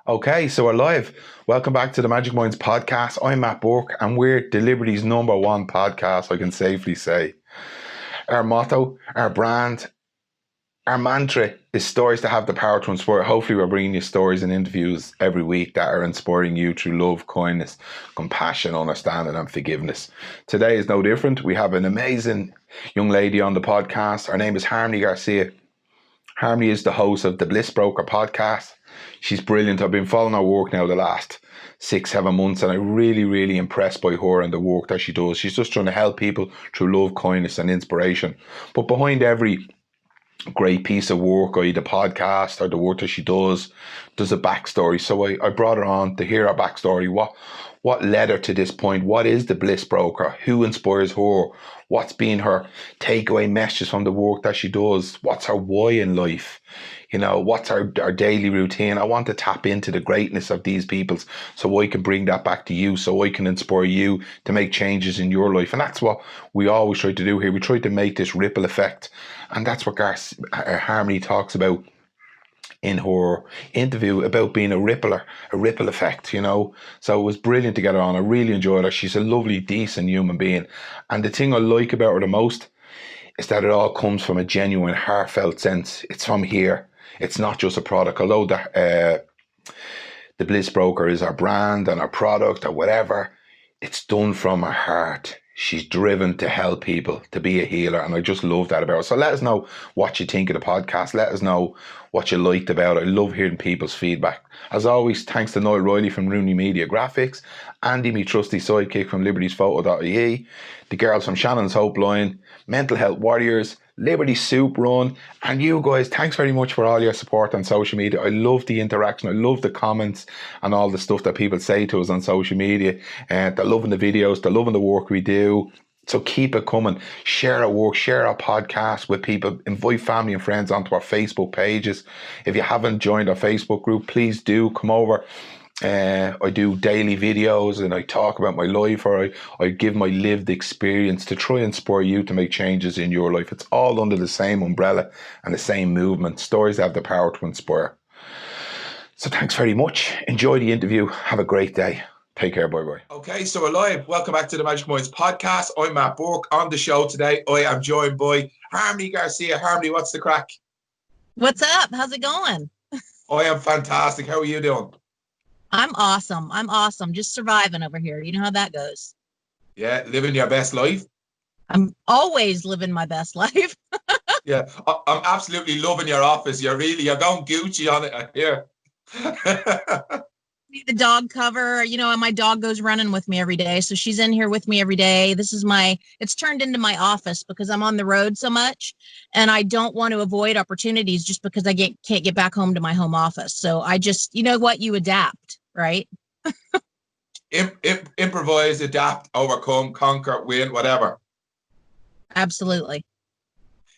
Okay, so we're live. Welcome back to the Magic Minds podcast. I'm Matt Burke, and we're Deliberately's #1 podcast, I can safely say. Our motto, our brand, our mantra is stories that have the power to inspire. Hopefully, we're bringing you stories and interviews every week that are inspiring you through love, kindness, compassion, understanding, and forgiveness. Today is no different. We have an amazing young lady on the podcast. Her name is Harmony Garcia. Harmony is the host of the Bliss Broker podcast. She's brilliant. I've been following her work now the last 6-7 months, and I'm really impressed by her and the work that she does. She's just trying to help people through love, kindness, and inspiration. But behind every great piece of work, either the podcast or the work that she does, there's a backstory. So I brought her on to hear her backstory. What led her to this point? What is the Bliss Broker? Who inspires her? What's been her takeaway messages from the work that she does? What's her why in life? You know, what's our daily routine? I want to tap into the greatness of these people so I can bring that back to you, so I can inspire you to make changes in your life. And that's what we always try to do here. We try to make this ripple effect. And that's what Harmony talks about in her interview, about being a ripple effect, you know. So it was brilliant to get her on. I really enjoyed her. She's a lovely, decent human being. And the thing I like about her the most is that it all comes from a genuine, heartfelt sense. It's from here. It's not just a product. Although the Bliss Broker is our brand and our product or whatever, it's done from her heart. She's driven to help people, to be a healer, and I just love that about her. So let us know what you think of the podcast. Let us know what you liked about it. I love hearing people's feedback. As always, thanks to Noel Riley from Rooney Media Graphics, Andy, me trusty sidekick from libertysphoto.ie, the girls from Shannon's Hope Line, Mental Health Warriors, Liberty Soup Run, and you guys, thanks very much for all your support on social media. I love the interaction. I love the comments and all the stuff that people say to us on social media. They're loving the videos. They're loving the work we do. So keep it coming. Share our work, share our podcast with people, invite family and friends onto our Facebook pages. If you haven't joined our Facebook group, please do come over. I do daily videos and I talk about my life, or I give my lived experience to try and inspire you to make changes in your life. It's all under the same umbrella and the same movement. Stories that have the power to inspire. So thanks very much. Enjoy the interview. Have a great day. Take care. Bye-bye. Okay, so we're live. Welcome back to the Magic Minds podcast. I'm Matt Burke. On the show today, I am joined by Harmony Garcia. Harmony, what's the crack? What's up? How's it going? I am fantastic. How are you doing? I'm awesome. Just surviving over here. You know how that goes. Yeah, living your best life. I'm always living my best life. Yeah, I'm absolutely loving your office. You're going Gucci on it, I hear. The dog cover, you know, and my dog goes running with me every day. So she's in here with me every day. It's turned into my office because I'm on the road so much and I don't want to avoid opportunities just because I can't get back home to my home office. So I just, you know what, you adapt, right? Improvise, adapt, overcome, conquer, win, whatever. Absolutely.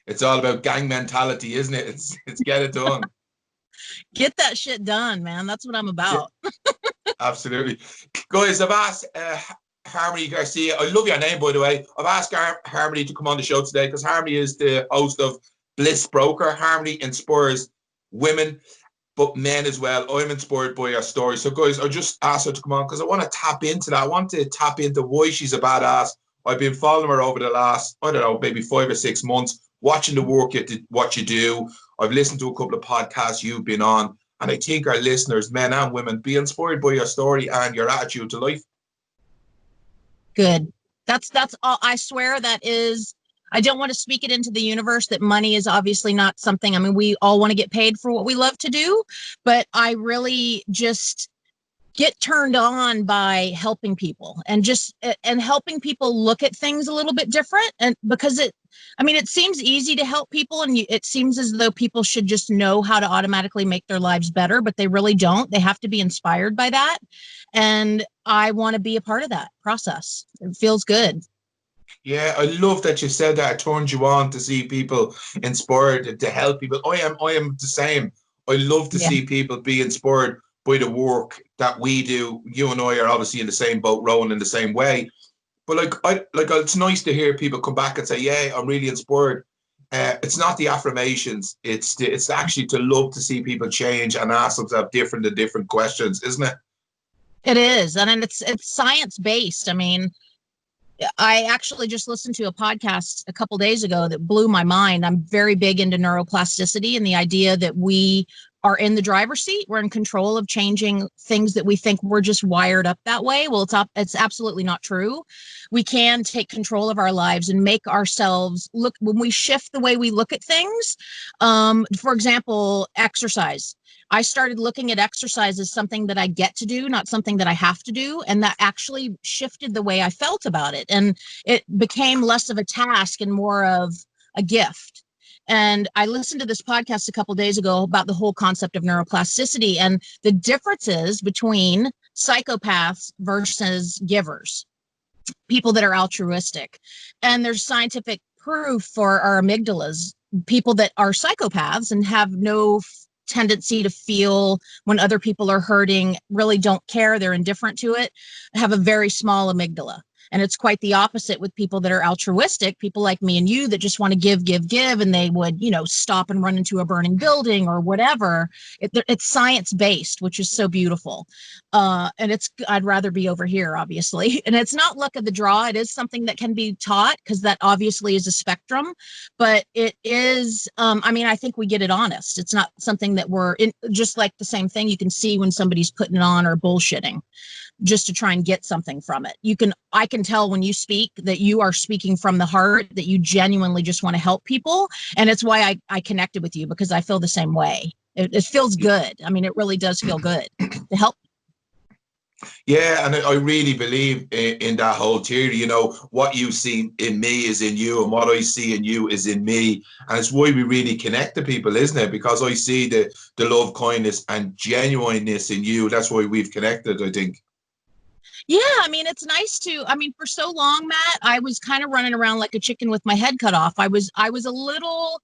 It's all about gang mentality, isn't it? It's get it done. Get that shit done, man. That's what I'm about. Yeah, absolutely. Guys, I've asked Harmony Garcia, I love your name, by the way. I've asked Harmony to come on the show today because Harmony is the host of Bliss Broker. Harmony inspires women, but men as well. I'm inspired by her story. So, guys, I just asked her to come on because I want to tap into that. I want to tap into why she's a badass. I've been following her over the last, I don't know, maybe 5 or 6 months, watching the work, what you do. I've listened to a couple of podcasts you've been on, and I think our listeners, men and women, be inspired by your story and your attitude to life. Good. That's all. I swear that is, I don't want to speak it into the universe that money is obviously not something. I mean, we all want to get paid for what we love to do, but I really just get turned on by helping people and helping people look at things a little bit different. And because it seems easy to help people and it seems as though people should just know how to automatically make their lives better, but they really don't. They have to be inspired by that. And I want to be a part of that process. It feels good. Yeah, I love that you said that. It turns you on to see people inspired to help people. I am the same. I love to see people be inspired by the work that we do. You and I are obviously in the same boat, rowing in the same way. But it's nice to hear people come back and say, "Yeah, I'm really inspired." It's not the affirmations. It's actually to love to see people change and ask themselves different and different questions, isn't it? It is, and it's science based. I mean, I actually just listened to a podcast a couple days ago that blew my mind. I'm very big into neuroplasticity and the idea that we are in the driver's seat. We're in control of changing things that we think we're just wired up that way. Well, it's absolutely not true. We can take control of our lives and make ourselves look, when we shift the way we look at things. For example, exercise. I started looking at exercise as something that I get to do, not something that I have to do. And that actually shifted the way I felt about it. And it became less of a task and more of a gift. And I listened to this podcast a couple of days ago about the whole concept of neuroplasticity and the differences between psychopaths versus givers, people that are altruistic. And there's scientific proof for our amygdalas. People that are psychopaths and have no tendency to feel when other people are hurting, really don't care, they're indifferent to it, have a very small amygdala. And it's quite the opposite with people that are altruistic, people like me and you that just want to give, and they would, stop and run into a burning building or whatever. It's science based, which is so beautiful. And I'd rather be over here, obviously. And it's not luck of the draw. It is something that can be taught because that obviously is a spectrum, but it is, I think we get it honest. It's not something that we're in, just like the same thing you can see when somebody's putting it on or bullshitting just to try and get something from it. I can tell when you speak that you are speaking from the heart, that you genuinely just want to help people. And it's why I connected with you, because I feel the same way. It feels good. I mean, it really does feel good to help. Yeah, and I really believe in that whole theory. What you see in me is in you, and what I see in you is in me. And it's why we really connect to people, isn't it? Because I see the love, kindness, and genuineness in you. That's why we've connected, I think. Yeah, it's nice for so long, Matt, I was kind of running around like a chicken with my head cut off. I was a little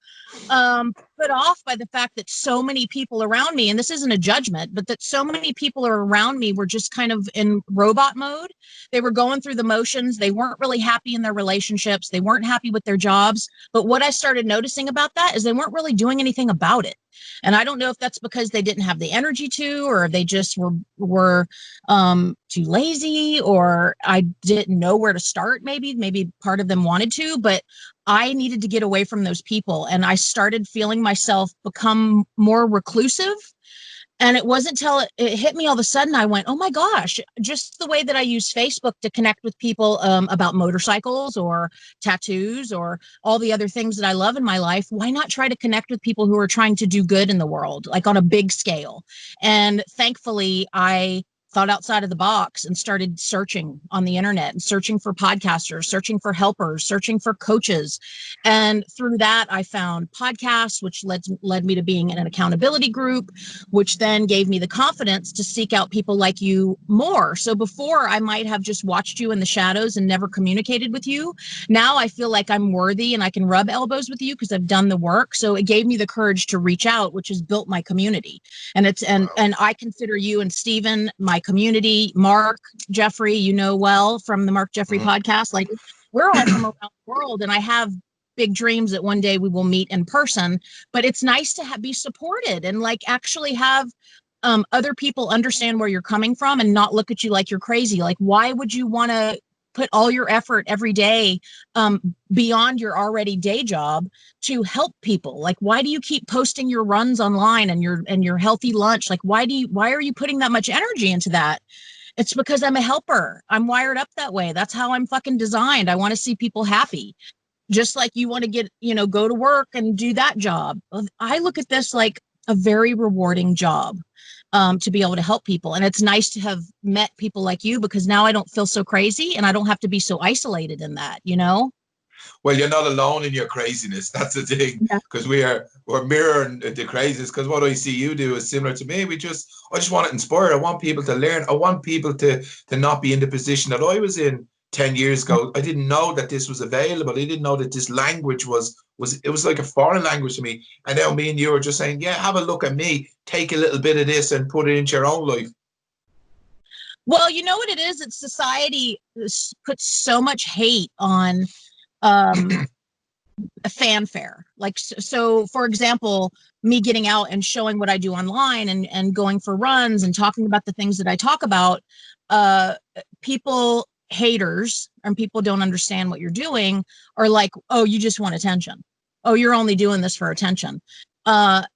put off by the fact that so many people around me, and this isn't a judgment, but that so many people are around me were just kind of in robot mode. They were going through the motions. They weren't really happy in their relationships. They weren't happy with their jobs. But what I started noticing about that is they weren't really doing anything about it. And I don't know if that's because they didn't have the energy to, or they just were too lazy, or I didn't know where to start. Maybe part of them wanted to, but I needed to get away from those people. And I started feeling myself become more reclusive. And it wasn't until it hit me all of a sudden, I went, oh my gosh, just the way that I use Facebook to connect with people about motorcycles or tattoos or all the other things that I love in my life. Why not try to connect with people who are trying to do good in the world, like on a big scale? And thankfully, I thought outside of the box and started searching on the internet and searching for podcasters, searching for helpers, searching for coaches. And through that, I found podcasts, which led me to being in an accountability group, which then gave me the confidence to seek out people like you more. So before, I might have just watched you in the shadows and never communicated with you. Now I feel like I'm worthy and I can rub elbows with you because I've done the work. So it gave me the courage to reach out, which has built my community. And and I consider you and Stephen my community. Mark Jeffrey, well, from the Mark Jeffrey podcast, like we're all from around the world, and I have big dreams that one day we will meet in person. But it's nice to be supported and like actually have other people understand where you're coming from and not look at you like you're crazy. Like, why would you want to put all your effort every day beyond your already day job to help people? Like, why do you keep posting your runs online and your healthy lunch? Like, why are you putting that much energy into that? It's because I'm a helper. I'm wired up that way. That's how I'm fucking designed. I want to see people happy. Just like you want to get, go to work and do that job. I look at this like a very rewarding job. To be able to help people. And it's nice to have met people like you, because now I don't feel so crazy and I don't have to be so isolated in that, Well, you're not alone in your craziness. That's the thing, because we're mirroring the craziness. Because what I see you do is similar to me. I just want to inspire. I want people to learn. I want people to not be in the position that I was in 10 years ago. I didn't know that this was available. I didn't know that this language was like a foreign language to me. And now me and you are just saying, yeah, have a look at me, take a little bit of this and put it into your own life. Well, you know what it is? It's society puts so much hate on a fanfare. Like, so for example, me getting out and showing what I do online and going for runs and talking about the things that I talk about, people, haters, and people don't understand what you're doing are like, oh, you just want attention. Oh, you're only doing this for attention.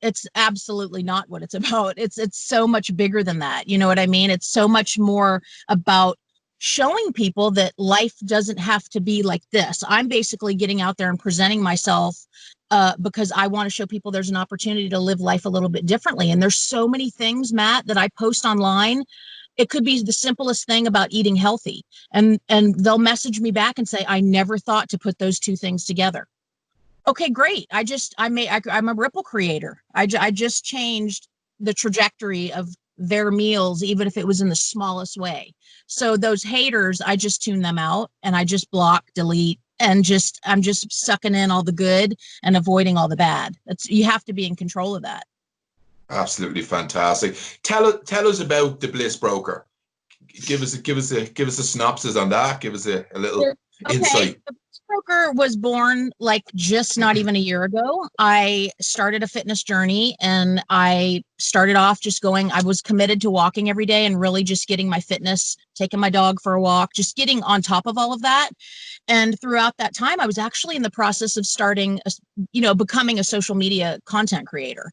It's absolutely not what it's about. It's so much bigger than that. You know what I mean? It's so much more about showing people that life doesn't have to be like this. I'm basically getting out there and presenting myself because I want to show people there's an opportunity to live life a little bit differently. And there's so many things, Matt, that I post online. It could be the simplest thing about eating healthy, and they'll message me back and say, I never thought to put those two things together. Okay, great. I'm a ripple creator. I just changed the trajectory of their meals, even if it was in the smallest way. So those haters, I just tune them out and I just block, delete, and I'm just sucking in all the good and avoiding all the bad. You have to be in control of that. Absolutely fantastic. Tell us about the Bliss Broker. Give us a synopsis on that. Give us a little insight. The Bliss Broker was born like just not even a year ago. I started a fitness journey and I started off just going, I was committed to walking every day and really just getting my fitness, taking my dog for a walk, just getting on top of all of that. And throughout that time, I was actually in the process of becoming a social media content creator,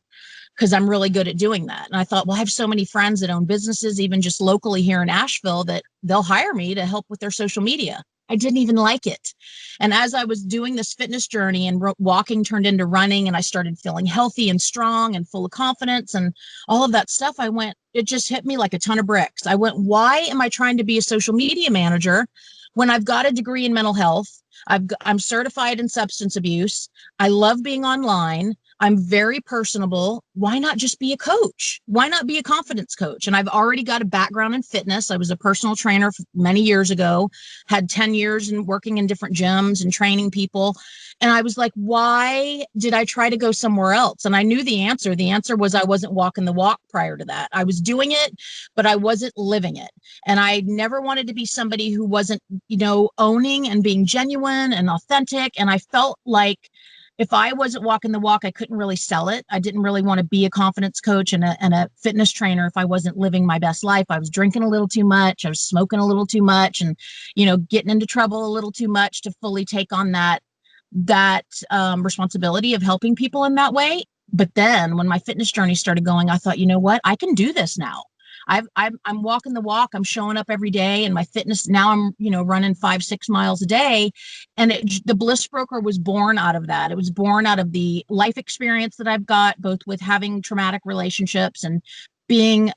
because I'm really good at doing that. And I thought, well, I have so many friends that own businesses, even just locally here in Asheville, that they'll hire me to help with their social media. I didn't even like it. And as I was doing this fitness journey and walking turned into running, and I started feeling healthy and strong and full of confidence and all of that stuff, it just hit me like a ton of bricks. I went, why am I trying to be a social media manager when I've got a degree in mental health? I'm certified in substance abuse. I love being online. I'm very personable. Why not just be a coach? Why not be a confidence coach? And I've already got a background in fitness. I was a personal trainer many years ago, had 10 years in working in different gyms and training people. And I was like, why did I try to go somewhere else? And I knew the answer. The answer was I wasn't walking the walk prior to that. I was doing it, but I wasn't living it. And I never wanted to be somebody who wasn't, owning and being genuine and authentic. And I felt like if I wasn't walking the walk, I couldn't really sell it. I didn't really want to be a confidence coach and a fitness trainer if I wasn't living my best life. I was drinking a little too much. I was smoking a little too much and, getting into trouble a little too much to fully take on that responsibility of helping people in that way. But then when my fitness journey started going, I thought, you know what? I can do this now. I'm walking the walk. I'm showing up every day, and my fitness now I'm, running 5-6 miles a day. And the Bliss Broker was born out of that. It was born out of the life experience that I've got, both with having traumatic relationships and being,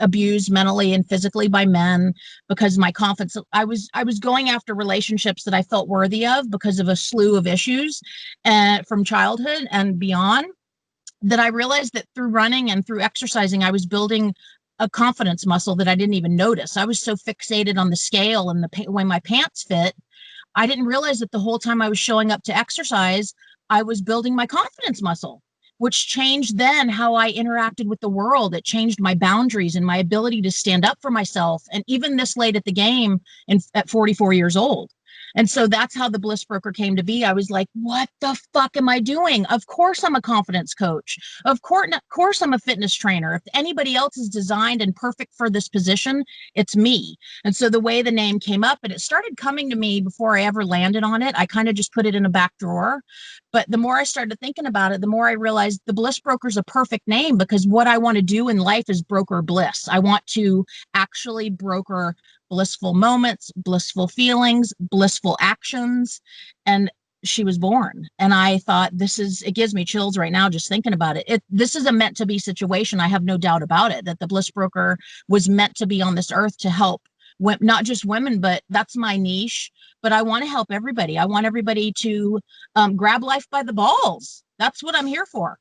abused mentally and physically by men, because my confidence, I was going after relationships that I felt worthy of because of a slew of issues from childhood and beyond, that I realized that through running and through exercising, I was building a confidence muscle that I didn't even notice. I was so fixated on the scale and the way my pants fit. I didn't realize that the whole time I was showing up to exercise, I was building my confidence muscle, which changed then how I interacted with the world. It changed my boundaries and my ability to stand up for myself. And even this late at the game at 44 years old. And so that's how the Bliss Broker came to be. I was like, what the fuck am I doing? Of course I'm a confidence coach. Of course I'm a fitness trainer. If anybody else is designed and perfect for this position, it's me. And so the way the name came up, and it started coming to me before I ever landed on it, I kind of just put it in a back drawer. But the more I started thinking about it, the more I realized the Bliss Broker is a perfect name, because what I want to do in life is broker bliss. I want to actually broker blissful moments, blissful feelings, blissful actions. And she was born. And I thought, it gives me chills right now just thinking about it. This is a meant to be situation. I have no doubt about it, that the Bliss Broker was meant to be on this earth to help not just women, but that's my niche. But I want to help everybody. I want everybody to grab life by the balls. That's what I'm here for.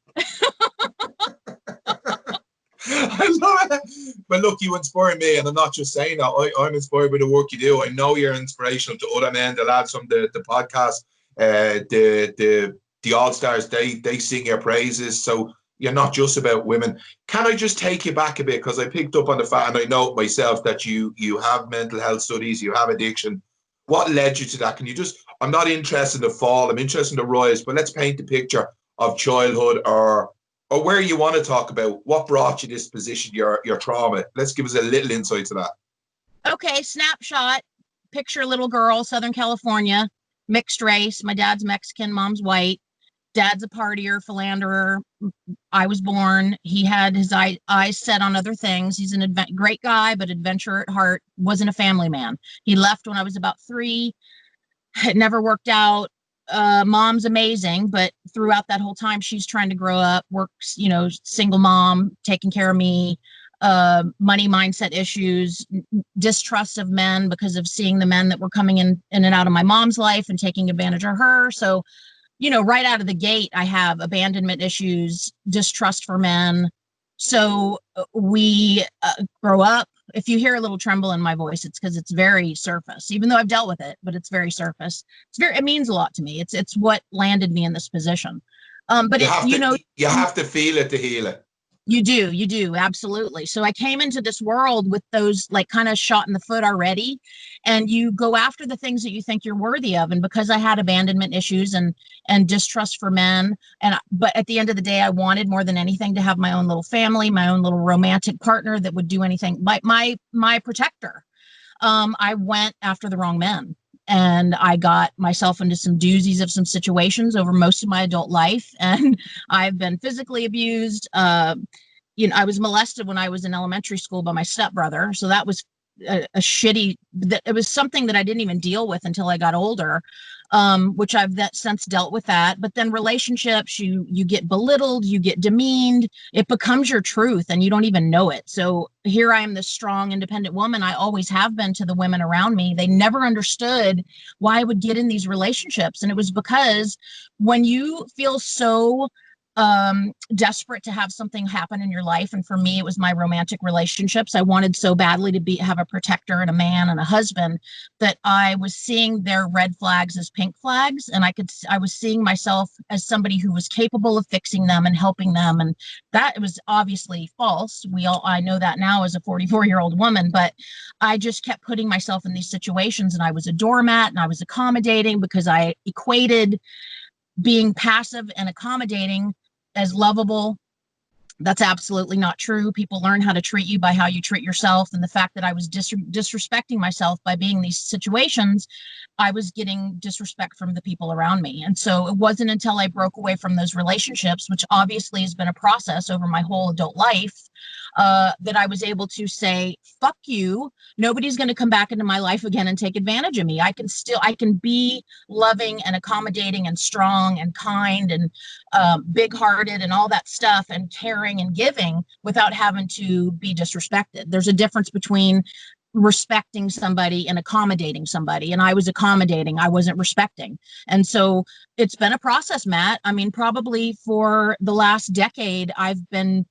I love it. But look, you inspire me, and I'm not just saying that. I'm inspired by the work you do. I know you're inspirational to other men, the lads from the podcast, the All Stars. They sing your praises. So you're not just about women. Can I just take you back a bit, because I picked up on the fact, and I know myself, that you have mental health studies, you have addiction. What led you to that? Can you just, I'm not interested in the fall, I'm interested in the rise, but let's paint the picture of childhood, or where you want to talk about what brought you this position, your trauma. Let's give us a little insight to that. Okay, snapshot. Picture little girl, Southern California, mixed race. My dad's Mexican, mom's white. Dad's a partier, philanderer. I was born. He had his eyes set on other things. He's an great guy, but adventurer at heart. Wasn't a family man. He left when I was about 3. It never worked out. Mom's amazing, but throughout that whole time, she's trying to grow up, works, single mom, taking care of me, money mindset issues, distrust of men because of seeing the men that were coming in and out of my mom's life and taking advantage of her. So, right out of the gate, I have abandonment issues, distrust for men. So we grow up. If you hear a little tremble in my voice, it's because it's very surface, even though I've dealt with it, but it's very surface. It means a lot to me. It's what landed me in this position. But you have to feel it to heal it. You do. Absolutely. So I came into this world with those kind of shot in the foot already, and you go after the things that you think you're worthy of. And because I had abandonment issues and distrust for men, but at the end of the day, I wanted more than anything to have my own little family, my own little romantic partner that would do anything, my protector. I went after the wrong men. And I got myself into some doozies of some situations over most of my adult life. And I've been physically abused. I was molested when I was in elementary school by my stepbrother. So that was a shitty, it was something that I didn't even deal with until I got older, which I've since dealt with that. But then relationships, you get belittled, you get demeaned, it becomes your truth and you don't even know it. So here I am, this strong, independent woman. I always have been to the women around me. They never understood why I would get in these relationships. And it was because when you feel so desperate to have something happen in your life. And for me, it was my romantic relationships. I wanted so badly to have a protector and a man and a husband that I was seeing their red flags as pink flags. And I was seeing myself as somebody who was capable of fixing them and helping them. And that was obviously false. I know that now as a 44-year-old woman, but I just kept putting myself in these situations, and I was a doormat and I was accommodating because I equated being passive and accommodating as lovable. That's absolutely not true. People learn how to treat you by how you treat yourself. And the fact that I was disrespecting myself by being in these situations, I was getting disrespect from the people around me. And so it wasn't until I broke away from those relationships, which obviously has been a process over my whole adult life, that I was able to say, fuck you. Nobody's going to come back into my life again and take advantage of me. I can be loving and accommodating and strong and kind and big hearted and all that stuff and caring and giving without having to be disrespected. There's a difference between respecting somebody and accommodating somebody. And I was accommodating, I wasn't respecting. And so it's been a process, Matt. I mean, probably for the last decade, I've been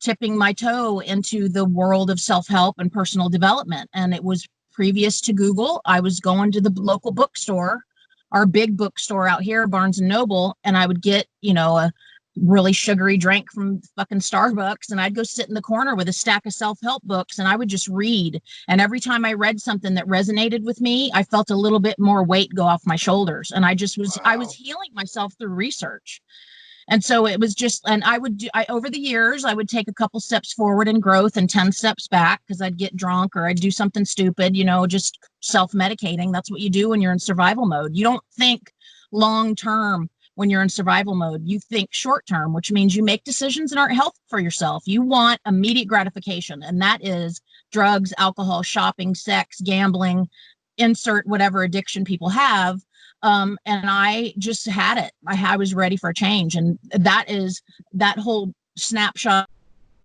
tipping my toe into the world of self-help and personal development. And it was previous to Google. I was going to the local bookstore, our big bookstore out here, Barnes and Noble, and I would get, a really sugary drink from fucking Starbucks, and I'd go sit in the corner with a stack of self-help books, and I would just read. And every time I read something that resonated with me, I felt a little bit more weight go off my shoulders. And I was healing myself through research. And so it was just, and over the years, I would take a couple steps forward in growth and 10 steps back because I'd get drunk or I'd do something stupid, just self-medicating. That's what you do when you're in survival mode. You don't think long-term when you're in survival mode. You think short-term, which means you make decisions that aren't healthy for yourself. You want immediate gratification, and that is drugs, alcohol, shopping, sex, gambling, insert whatever addiction people have. And I just had it. I was ready for a change. And that whole snapshot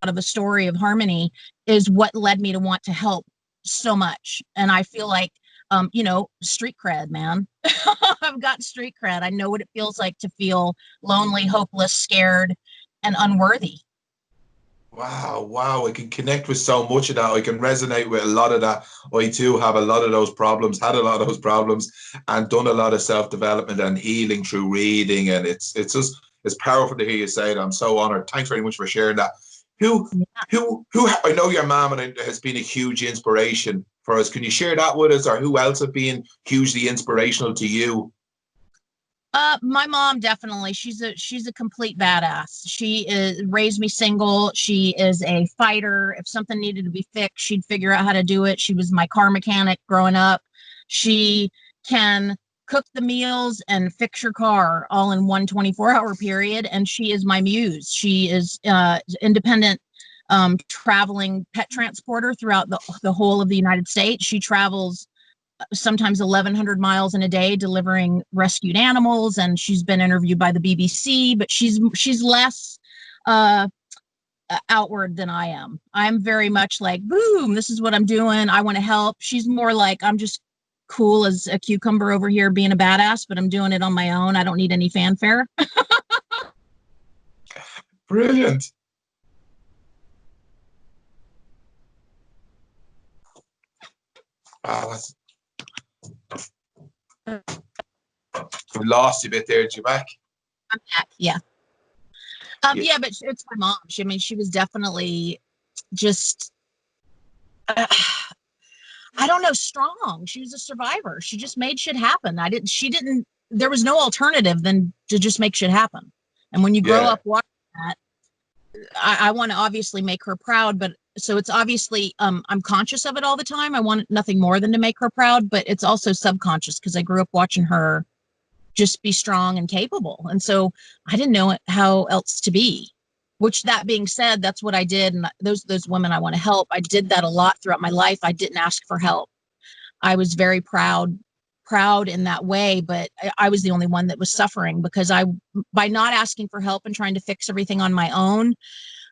of a story of harmony is what led me to want to help so much. And I feel like, street cred, man. I've got street cred. I know what it feels like to feel lonely, hopeless, scared, and unworthy. Wow. I can connect with so much of that. I can resonate with a lot of that. I too have a lot of those problems, had a lot of those problems, and done a lot of self-development and healing through reading. And it's powerful to hear you say that. I'm so honored. Thanks very much for sharing that. Who I know your mom has been a huge inspiration for us. Can you share that with us, or who else have been hugely inspirational to you? My mom, definitely. She's a complete badass. She is raised me single. She is a fighter. If something needed to be fixed, she'd figure out how to do it. She was my car mechanic growing up. She can cook the meals and fix your car all in one 24-hour period. And she is my muse. She is independent traveling pet transporter throughout the whole of the United States. She travels sometimes 1,100 miles in a day delivering rescued animals, and she's been interviewed by the BBC, but she's less outward than I am. I'm very much like, boom, this is what I'm doing, I want to help. She's more like, I'm just cool as a cucumber over here being a badass, but I'm doing it on my own. I don't need any fanfare. Brilliant. Wow, we lost you a bit there. You back? I'm back. Yeah. Yeah, but it's my mom. She was definitely just, I don't know, strong. She was a survivor. She just made shit happen. There was no alternative than to just make shit happen. And when you grow up watching that, I want to obviously make her proud, but so it's obviously, I'm conscious of it all the time. I want nothing more than to make her proud, but it's also subconscious because I grew up watching her just be strong and capable. And so I didn't know how else to be, which, that being said, that's what I did. And those women I want to help, I did that a lot throughout my life. I didn't ask for help. I was very proud in that way, but I was the only one that was suffering because by not asking for help and trying to fix everything on my own,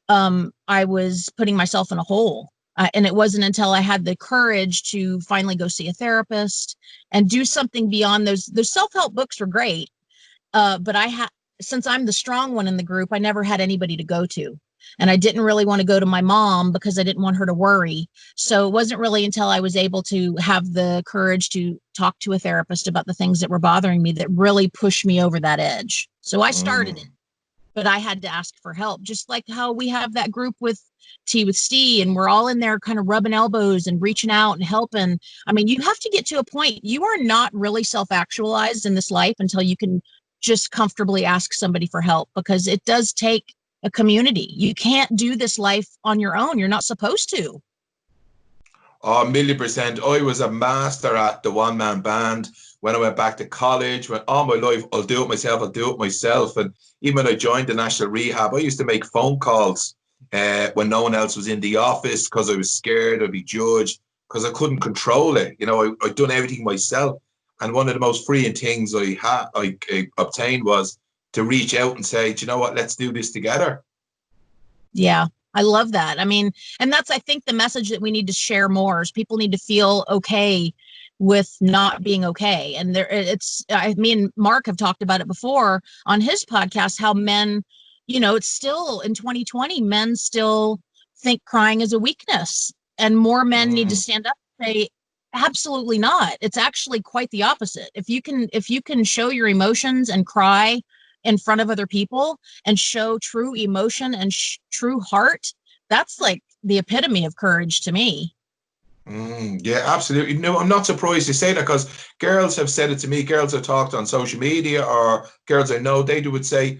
I was putting myself in a hole. And it wasn't until I had the courage to finally go see a therapist and do something beyond those self-help books were great. But since I'm the strong one in the group, I never had anybody to go to. And I didn't really want to go to my mom because I didn't want her to worry. So it wasn't really until I was able to have the courage to talk to a therapist about the things that were bothering me that really pushed me over that edge. So I started it, but I had to ask for help, just like how we have that group with Tea with Steve, and we're all in there kind of rubbing elbows and reaching out and helping. I mean, you have to get to a point, you are not really self-actualized in this life until you can just comfortably ask somebody for help, because it does take a community. You can't do this life on your own. You're not supposed to. Oh, 1,000,000%. I was a master at the one-man band when I went back to college. When all my life, I'll do it myself. And even when I joined the National Rehab, I used to make phone calls when no one else was in the office because I was scared I'd be judged, because I couldn't control it. You know, I'd done everything myself. And one of the most freeing things I obtained was to reach out and say, do you know what, let's do this together. Yeah, I love that. I mean, and that's, I think, the message that we need to share more is people need to feel okay with not being okay. And me and Mark have talked about it before on his podcast, how men, it's still in 2020, men still think crying is a weakness, and more men need to stand up and say, absolutely not. It's actually quite the opposite. If you can show your emotions and cry in front of other people and show true emotion and true heart, that's like the epitome of courage to me. Yeah, absolutely. No, I'm not surprised you say that, because girls have said it to me. Girls have talked on social media, or girls I know, they would say,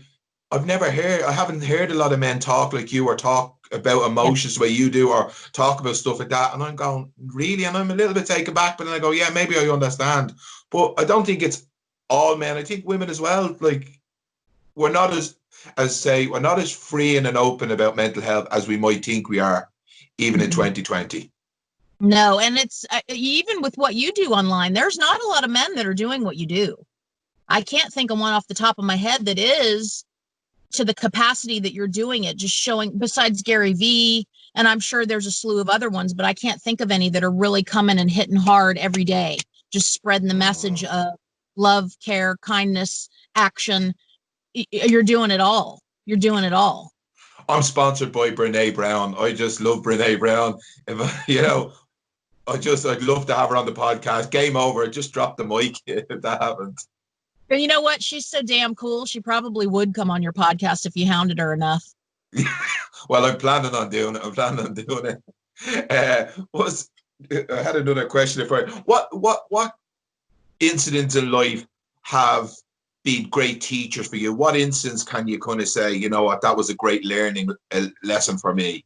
I haven't heard a lot of men talk like you, or talk about emotions the way you do, or talk about stuff like that. And I'm going, really? And I'm a little bit taken back, but then I go, yeah, maybe I understand. But I don't think it's all men. I think women as well. Like, we're not we're not as free and open about mental health as we might think we are, even in 2020. No, and it's even with what you do online, there's not a lot of men that are doing what you do. I can't think of one off the top of my head that is to the capacity that you're doing it, just showing, besides Gary Vee, and I'm sure there's a slew of other ones, but I can't think of any that are really coming and hitting hard every day, just spreading the message of love, care, kindness, action. You're doing it all. You're doing it all. I'm sponsored by Brene Brown. I just love Brene Brown. I'd love to have her on the podcast. Game over. Just drop the mic if that happens. And you know what? She's so damn cool. She probably would come on your podcast if you hounded her enough. Well, I'm planning on doing it. I had another question for you. What incidents in life have been great teachers for you? What instance can you kind of say, you know what, that was a great learning lesson for me?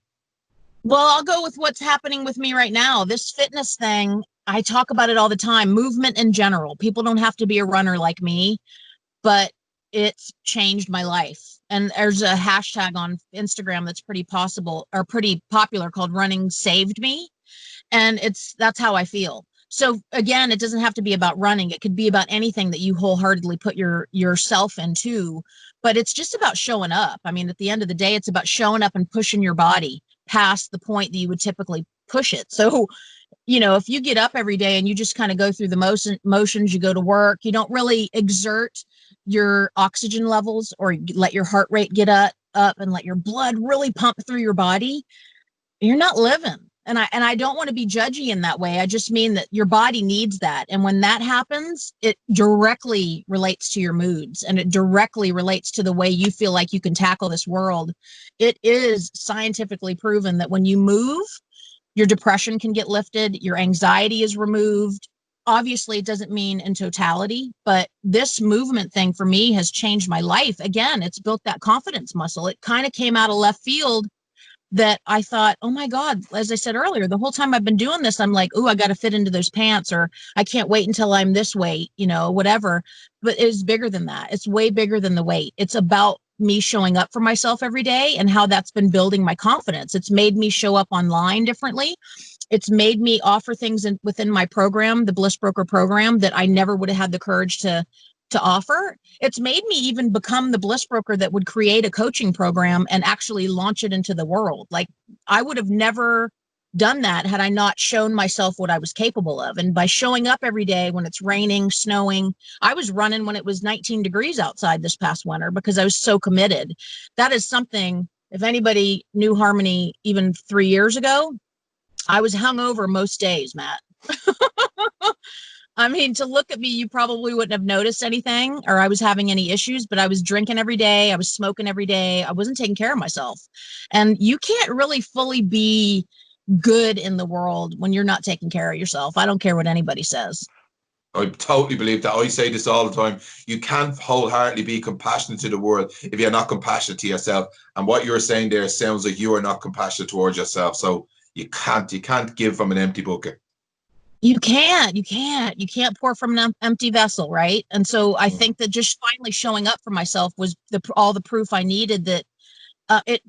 Well, I'll go with what's happening with me right now. This fitness thing, I talk about it all the time. Movement in general. People don't have to be a runner like me, but it's changed my life. And there's a hashtag on Instagram that's pretty popular called Running Saved Me. And that's how I feel. So again, it doesn't have to be about running. It could be about anything that you wholeheartedly put yourself into, but it's just about showing up. I mean, at the end of the day, it's about showing up and pushing your body past the point that you would typically push it. So, if you get up every day and you just kind of go through the motions, you go to work, you don't really exert your oxygen levels or let your heart rate get up and let your blood really pump through your body, you're not living. And I don't want to be judgy in that way. I just mean that your body needs that. And when that happens, it directly relates to your moods, and it directly relates to the way you feel like you can tackle this world. It is scientifically proven that when you move, your depression can get lifted, your anxiety is removed. Obviously, it doesn't mean in totality, but this movement thing for me has changed my life. Again, it's built that confidence muscle. It kind of came out of left field that I thought, oh my God, as I said earlier, the whole time I've been doing this, I'm like, oh, I got to fit into those pants, or I can't wait until I'm this weight, whatever. But it's bigger than that. It's way bigger than the weight. It's about me showing up for myself every day and how that's been building my confidence. It's made me show up online differently. It's made me offer things within my program, the Bliss Broker program, that I never would have had the courage to offer. It's made me even become the bliss broker that would create a coaching program and actually launch it into the world. Like, I would have never done that had I not shown myself what I was capable of. And by showing up every day when it's raining, snowing, I was running when it was 19 degrees outside this past winter because I was so committed. That is something, if anybody knew Harmony even 3 years ago, I was hungover most days, Matt. I mean, to look at me, you probably wouldn't have noticed anything or I was having any issues, but I was drinking every day. I was smoking every day. I wasn't taking care of myself. And you can't really fully be good in the world when you're not taking care of yourself. I don't care what anybody says. I totally believe that. I say this all the time. You can't wholeheartedly be compassionate to the world if you're not compassionate to yourself. And what you're saying there sounds like you are not compassionate towards yourself. So you can't give from an empty bucket. You can't pour from an empty vessel, right? And so I think that just finally showing up for myself was all the proof I needed that it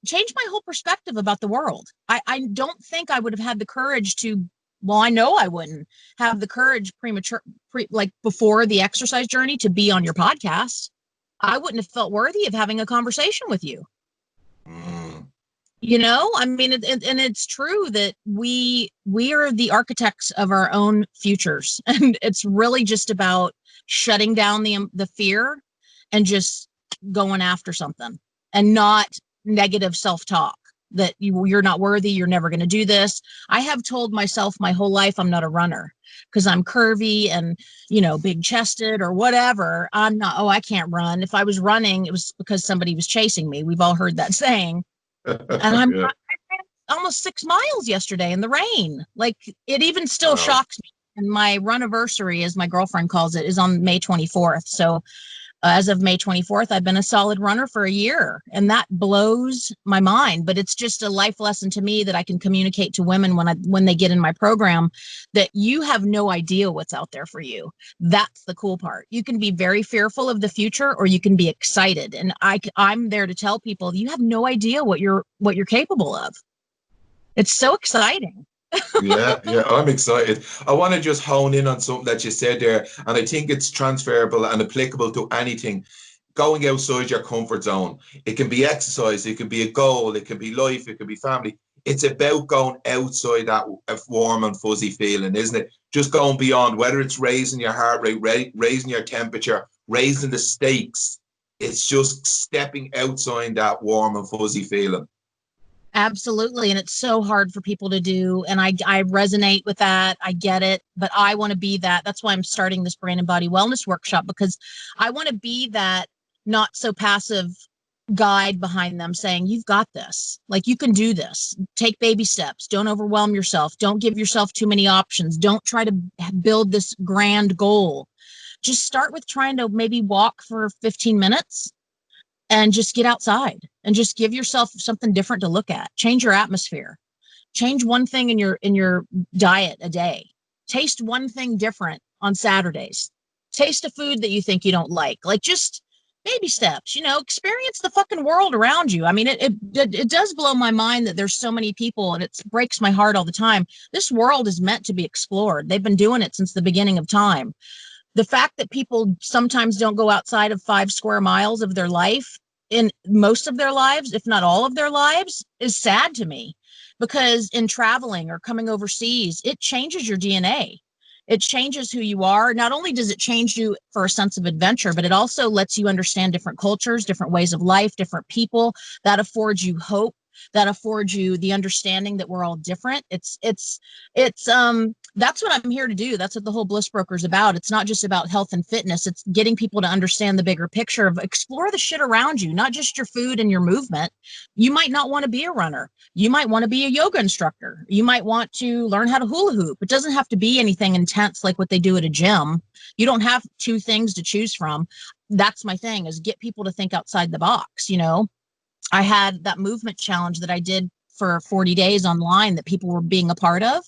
changed my whole perspective about the world. I don't think I would have had the courage to. Well, I know I wouldn't have the courage like before the exercise journey to be on your podcast. I wouldn't have felt worthy of having a conversation with you. I mean, and it's true that we are the architects of our own futures, and it's really just about shutting down the fear and just going after something, and not negative self-talk that you're not worthy, you're never going to do this. I have told myself my whole life I'm not a runner because I'm curvy and big chested or whatever. I'm not. Oh, I can't run. If I was running, it was because somebody was chasing me. We've all heard that saying. And I ran almost 6 miles yesterday in the rain. Like, it even still shocks me. And my run-iversary, as my girlfriend calls it, is on May 24th. So as of May 24th, I've been a solid runner for a year, and that blows my mind. But it's just a life lesson to me that I can communicate to women when they get in my program, that you have no idea what's out there for you. That's the cool part. You can be very fearful of the future, or you can be excited. And I'm there to tell people you have no idea what you're capable of. It's so exciting. yeah, I'm excited. I want to just hone in on something that you said there, and I think it's transferable and applicable to anything. Going outside your comfort zone. It can be exercise, it can be a goal, it can be life, it can be family. It's about going outside that warm and fuzzy feeling, isn't it? Just going beyond, whether it's raising your heart rate, raising your temperature, raising the stakes. It's just stepping outside that warm and fuzzy feeling. Absolutely. And it's so hard for people to do. And I resonate with that. I get it. But I want to be that. That's why I'm starting this brain and body wellness workshop, because I want to be that not so passive guide behind them saying, you've got this, like you can do this, take baby steps, don't overwhelm yourself, don't give yourself too many options, don't try to build this grand goal. Just start with trying to maybe walk for 15 minutes and just get outside and just give yourself something different to look at. Change your atmosphere. Change one thing in your diet a day. Taste one thing different on Saturdays. Taste a food that you think you don't like. Like, just baby steps, experience the fucking world around you. I mean, it does blow my mind that there's so many people, and it breaks my heart all the time. This world is meant to be explored. They've been doing it since the beginning of time. The fact that people sometimes don't go outside of 5 square miles of their life in most of their lives, if not all of their lives, is sad to me, because in traveling or coming overseas, it changes your DNA. It changes who you are. Not only does it change you for a sense of adventure, but it also lets you understand different cultures, different ways of life, different people. That affords you hope. That affords you the understanding that we're all different. That's what I'm here to do. That's what the whole Bliss Broker is about. It's not just about health and fitness. It's getting people to understand the bigger picture of explore the shit around you, not just your food and your movement. You might not want to be a runner. You might want to be a yoga instructor. You might want to learn how to hula hoop. It doesn't have to be anything intense like what they do at a gym. You don't have 2 things to choose from. That's my thing, is get people to think outside the box. I had that movement challenge that I did for 40 days online that people were being a part of.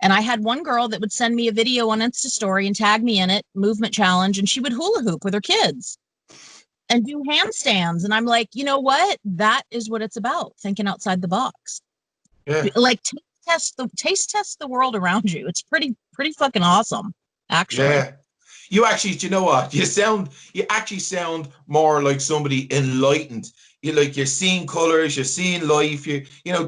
And I had one girl that would send me a video on Insta story and tag me in it, movement challenge, and she would hula hoop with her kids and do handstands. And I'm like, you know what? That is what it's about, thinking outside the box. Yeah. Like, taste test the world around you. It's pretty fucking awesome, actually. Yeah. You actually, do you know what? You actually sound more like somebody enlightened. You're seeing colors, you're seeing life.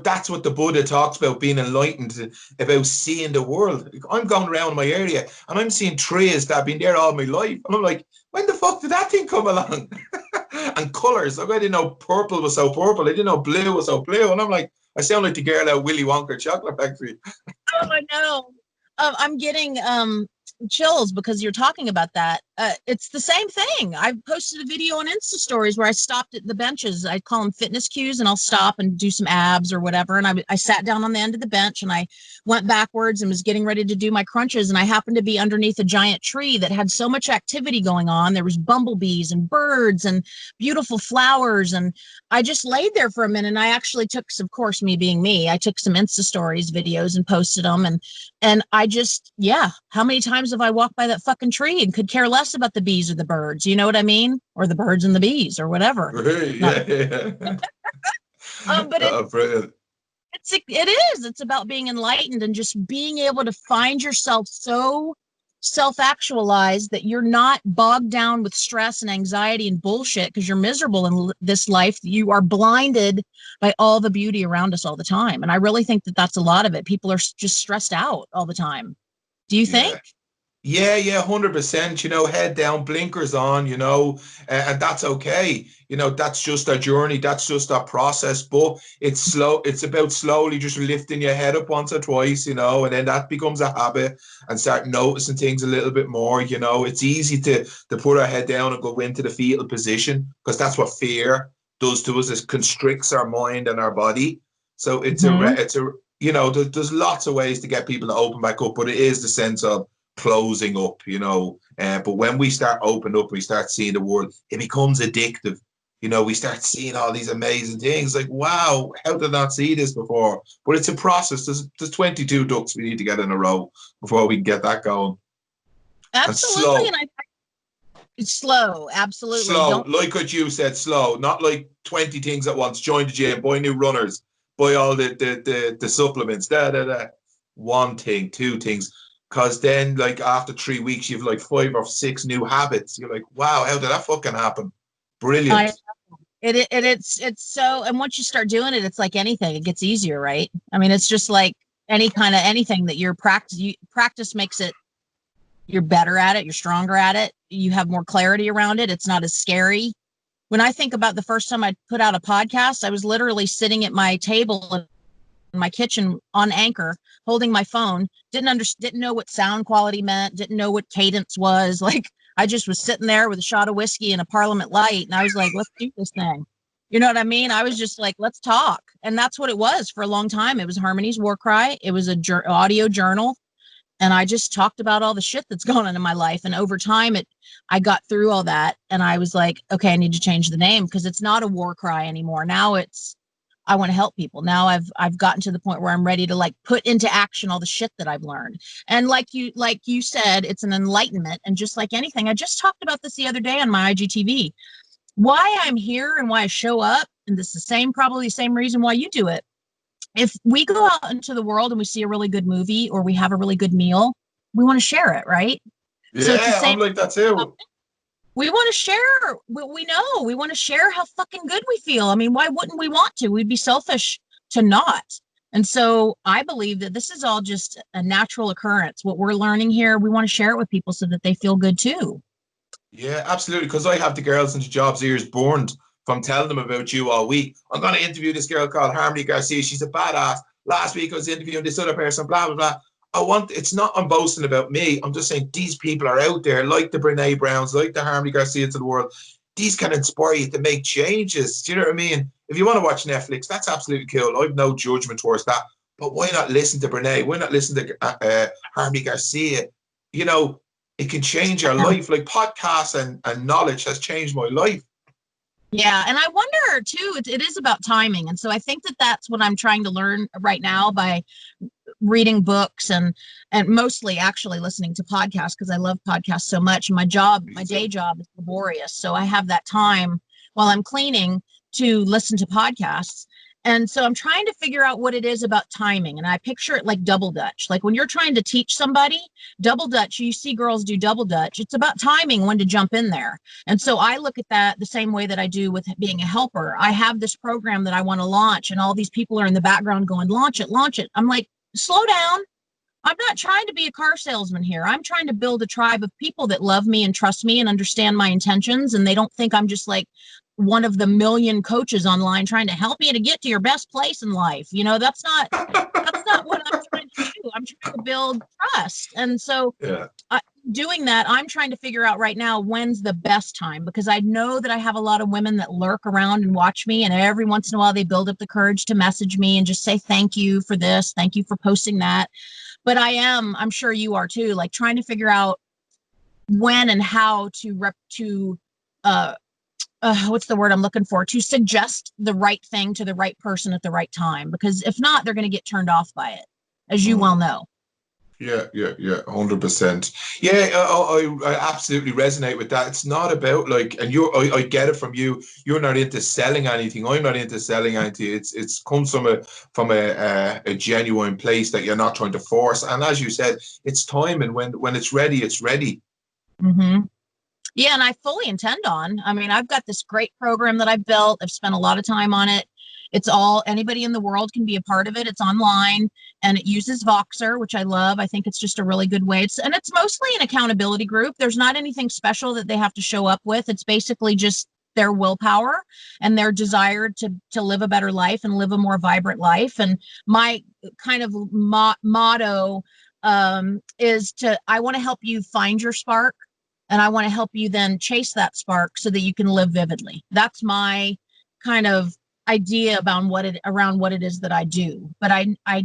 That's what the Buddha talks about, being enlightened, about seeing the world. I'm going around my area and I'm seeing trees that have been there all my life. And I'm like, when the fuck did that thing come along? And colors. Like, I didn't know purple was so purple. I didn't know blue was so blue. And I'm like, I sound like the girl out of Willy Wonka Chocolate Factory. Oh, I know. I'm getting chills because you're talking about that. It's the same thing. I posted a video on Insta stories where I stopped at the benches. I call them fitness cues, and I'll stop and do some abs or whatever. And I sat down on the end of the bench and I went backwards and was getting ready to do my crunches. And I happened to be underneath a giant tree that had so much activity going on. There was bumblebees and birds and beautiful flowers. And I just laid there for a minute. And I actually took, of course, me being me, I took some Insta stories videos and posted them. And I just, how many times have I walked by that fucking tree and could care less about the bees or the birds? You know what I mean? Or the birds and the bees or whatever. Yeah. But Brilliant. it's about being enlightened and just being able to find yourself so self-actualized that you're not bogged down with stress and anxiety and bullshit because you're miserable in this life. You are blinded by all the beauty around us all the time. And I really think that that's a lot of it. People are just stressed out all the time. Do you think? Yeah, 100%, head down, blinkers on, and that's okay. That's just our journey. That's just our process, but it's slow. It's about slowly just lifting your head up once or twice, and then that becomes a habit and start noticing things a little bit more. It's easy to put our head down and go into the fetal position because that's what fear does to us. It constricts our mind and our body. So there's lots of ways to get people to open back up, but it is the sense of closing up, but when we start opening up, we start seeing the world, it becomes addictive. We start seeing all these amazing things like, wow, how did I not see this before? But it's a process. There's 22 ducks we need to get in a row before we can get that going. Absolutely. And it's slow. Absolutely. Slow. Like what you said, slow, not like 20 things at once. Join the gym, buy new runners, buy all the supplements, 1 thing, 2 things. Because then, like, after 3 weeks, you've like 5 or 6 new habits. You're like, wow, how did that fucking happen? Brilliant. It's so, and once you start doing it, it's like anything, it gets easier, right? I mean, it's just like anything that you're practice makes it, you're better at it, you're stronger at it, you have more clarity around it. It's not as scary. When I think about the first time I put out a podcast, I was literally sitting at my table in my kitchen on Anchor, holding my phone, didn't know what sound quality meant, didn't know what cadence was. Like, I just was sitting there with a shot of whiskey and a Parliament Light, and I was like, let's do this thing. You know what I mean? I was just like, let's talk. And that's what it was for a long time. It was Harmony's War Cry. It was a audio journal. And I just talked about all the shit that's going on in my life. And over time, I got through all that. And I was like, okay, I need to change the name because it's not a war cry anymore. Now it's, I want to help people. Now I've gotten to the point where I'm ready to like put into action all the shit that I've learned. And like you said, it's an enlightenment. And just like anything, I just talked about this the other day on my IGTV. Why I'm here and why I show up, and this is probably the same reason why you do it. If we go out into the world and we see a really good movie or we have a really good meal, we want to share it, right? Yeah, So it's the same. I'm like that too. We want to share what we know. We want to share how fucking good we feel. I mean, why wouldn't we want to? We'd be selfish to not. And so I believe that this is all just a natural occurrence. What we're learning here, we want to share it with people so that they feel good too. Yeah, absolutely. Because I have the girls into jobs ears burned from telling them about you all week. I'm going to interview this girl called Harmony Garcia. She's a badass. Last week I was interviewing this other person, blah, blah, blah. It's not, I'm boasting about me. I'm just saying these people are out there, like the Brene Browns, like the Harmony Garcia to the world. These can inspire you to make changes. Do you know what I mean? If you want to watch Netflix, that's absolutely cool. I've no judgment towards that. But why not listen to Brene? Why not listen to Harmony Garcia? You know, it can change your life. Like podcasts and knowledge has changed my life. Yeah. And I wonder too, it is about timing. And so I think that that's what I'm trying to learn right now by reading books and mostly actually listening to podcasts because I love podcasts so much. And my day job is laborious. So I have that time while I'm cleaning to listen to podcasts. And so I'm trying to figure out what it is about timing. And I picture it like double dutch. Like when you're trying to teach somebody double dutch, you see girls do double dutch. It's about timing when to jump in there. And so I look at that the same way that I do with being a helper. I have this program that I want to launch and all these people are in the background going, launch it, launch it. I'm like, slow down. I'm not trying to be a car salesman here. I'm trying to build a tribe of people that love me and trust me and understand my intentions. And they don't think I'm just like one of the million coaches online trying to help you to get to your best place in life. You know, that's not what I'm trying to do. I'm trying to build trust. And so doing that, I'm trying to figure out right now when's the best time, because I know that I have a lot of women that lurk around and watch me. And every once in a while, they build up the courage to message me and just say, thank you for this. Thank you for posting that. But I'm sure you are too, like trying to figure out when and how what's the word I'm looking for? To suggest the right thing to the right person at the right time. Because if not, they're going to get turned off by it, as you well know. Yeah, 100%. Yeah, I absolutely resonate with that. It's not about like, and I get it from you. You're not into selling anything. I'm not into selling anything. It's comes from a genuine place that you're not trying to force. And as you said, it's time, and when it's ready, it's ready. Mm-hmm. Yeah, and I fully intend on. I mean, I've got this great program that I've built. I've spent a lot of time on it. Anybody in the world can be a part of it. It's online and it uses Voxer, which I love. I think it's just a really good way. It's mostly an accountability group. There's not anything special that they have to show up with. It's basically just their willpower and their desire to live a better life and live a more vibrant life. And my kind of motto is I want to help you find your spark. And I want to help you then chase that spark so that you can live vividly. That's my kind of idea around what it is that I do. But I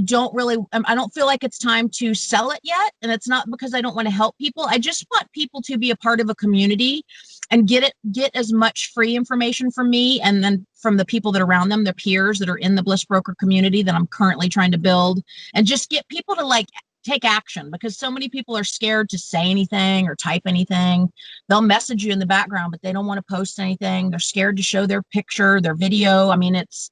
don't feel like it's time to sell it yet. And it's not because I don't want to help people. I just want people to be a part of a community and get as much free information from me and then from the people that are around them, their peers that are in the Bliss Broker community that I'm currently trying to build, and just get people to like take action, because so many people are scared to say anything or type anything. They'll message you in the background, but they don't want to post anything. They're scared to show their picture, their video. I mean, it's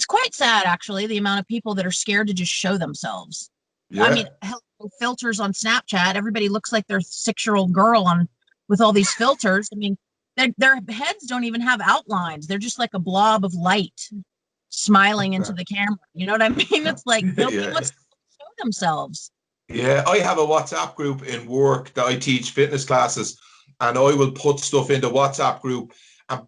quite sad, actually, the amount of people that are scared to just show themselves. Yeah. I mean, filters on Snapchat. Everybody looks like their 6-year-old girl with all these filters. I mean, their heads don't even have outlines. They're just like a blob of light smiling into the camera. You know what I mean? It's like nobody wants to show themselves. Yeah, I have a WhatsApp group in work that I teach fitness classes, and I will put stuff in the WhatsApp group. And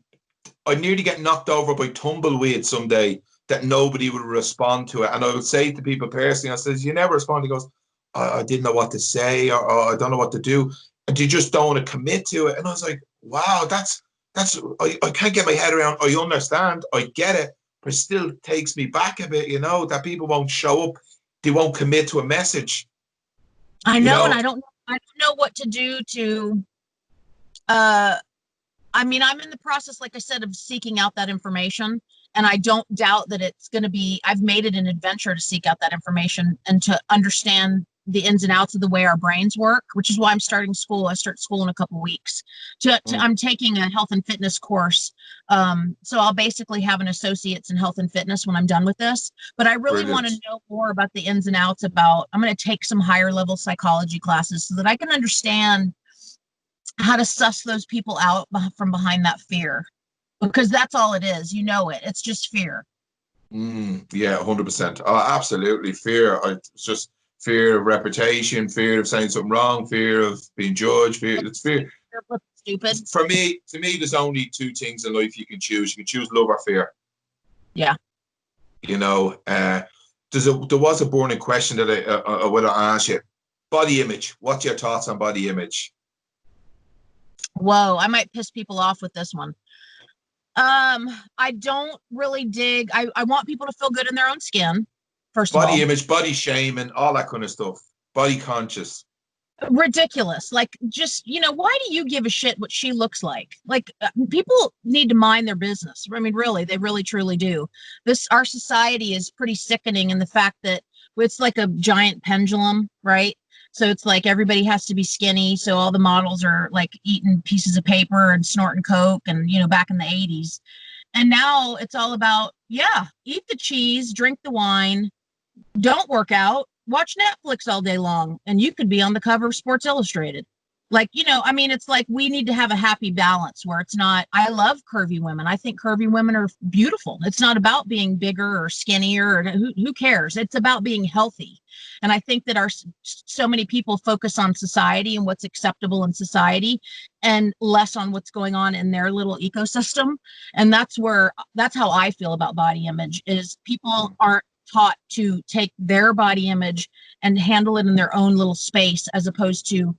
I nearly get knocked over by tumbleweed someday that nobody will respond to it. And I would say to people personally, I says, you never respond. He goes, I didn't know what to say, or I don't know what to do. And you just don't want to commit to it. And I was like, wow, that's I can't get my head around. I understand, I get it, but it still takes me back a bit, that people won't show up, they won't commit to a message. I know, and I don't know what to do to, I mean, I'm in the process, like I said, of seeking out that information. And I don't doubt that it's going to be, I've made it an adventure to seek out that information and to understand the ins and outs of the way our brains work, which is why I'm starting school. I start school in a couple of weeks. I'm taking a health and fitness course. So I'll basically have an associate's in health and fitness when I'm done with this. But I really want to know more about the ins and outs about, I'm going to take some higher level psychology classes so that I can understand how to suss those people out from behind that fear, because that's all it is. It's just fear. Yeah, 100%. Oh, absolutely. Fear. It's just fear of reputation, fear of saying something wrong, fear of being judged. It's fear. Stupid. To me, there's only two things in life you can choose. You can choose love or fear. Yeah. There was a burning question that I want to ask you. Body image. What's your thoughts on body image? Whoa, I might piss people off with this one. I don't really dig. I want people to feel good in their own skin. First of all, body image, body shaming, all that kind of stuff. Body conscious. Ridiculous. Like, just, why do you give a shit what she looks like? Like, people need to mind their business. I mean, really, they really truly do. Our society is pretty sickening in the fact that it's like a giant pendulum, right? So it's like everybody has to be skinny. So all the models are like eating pieces of paper and snorting Coke and, back in the 80s. And now it's all about, eat the cheese, drink the wine, don't work out, watch Netflix all day long, and you could be on the cover of Sports Illustrated. Like, it's like we need to have a happy balance where it's not, I love curvy women. I think curvy women are beautiful. It's not about being bigger or skinnier, or who cares? It's about being healthy. And I think that so many people focus on society and what's acceptable in society and less on what's going on in their little ecosystem. And that's how I feel about body image, is people aren't taught to take their body image and handle it in their own little space as opposed to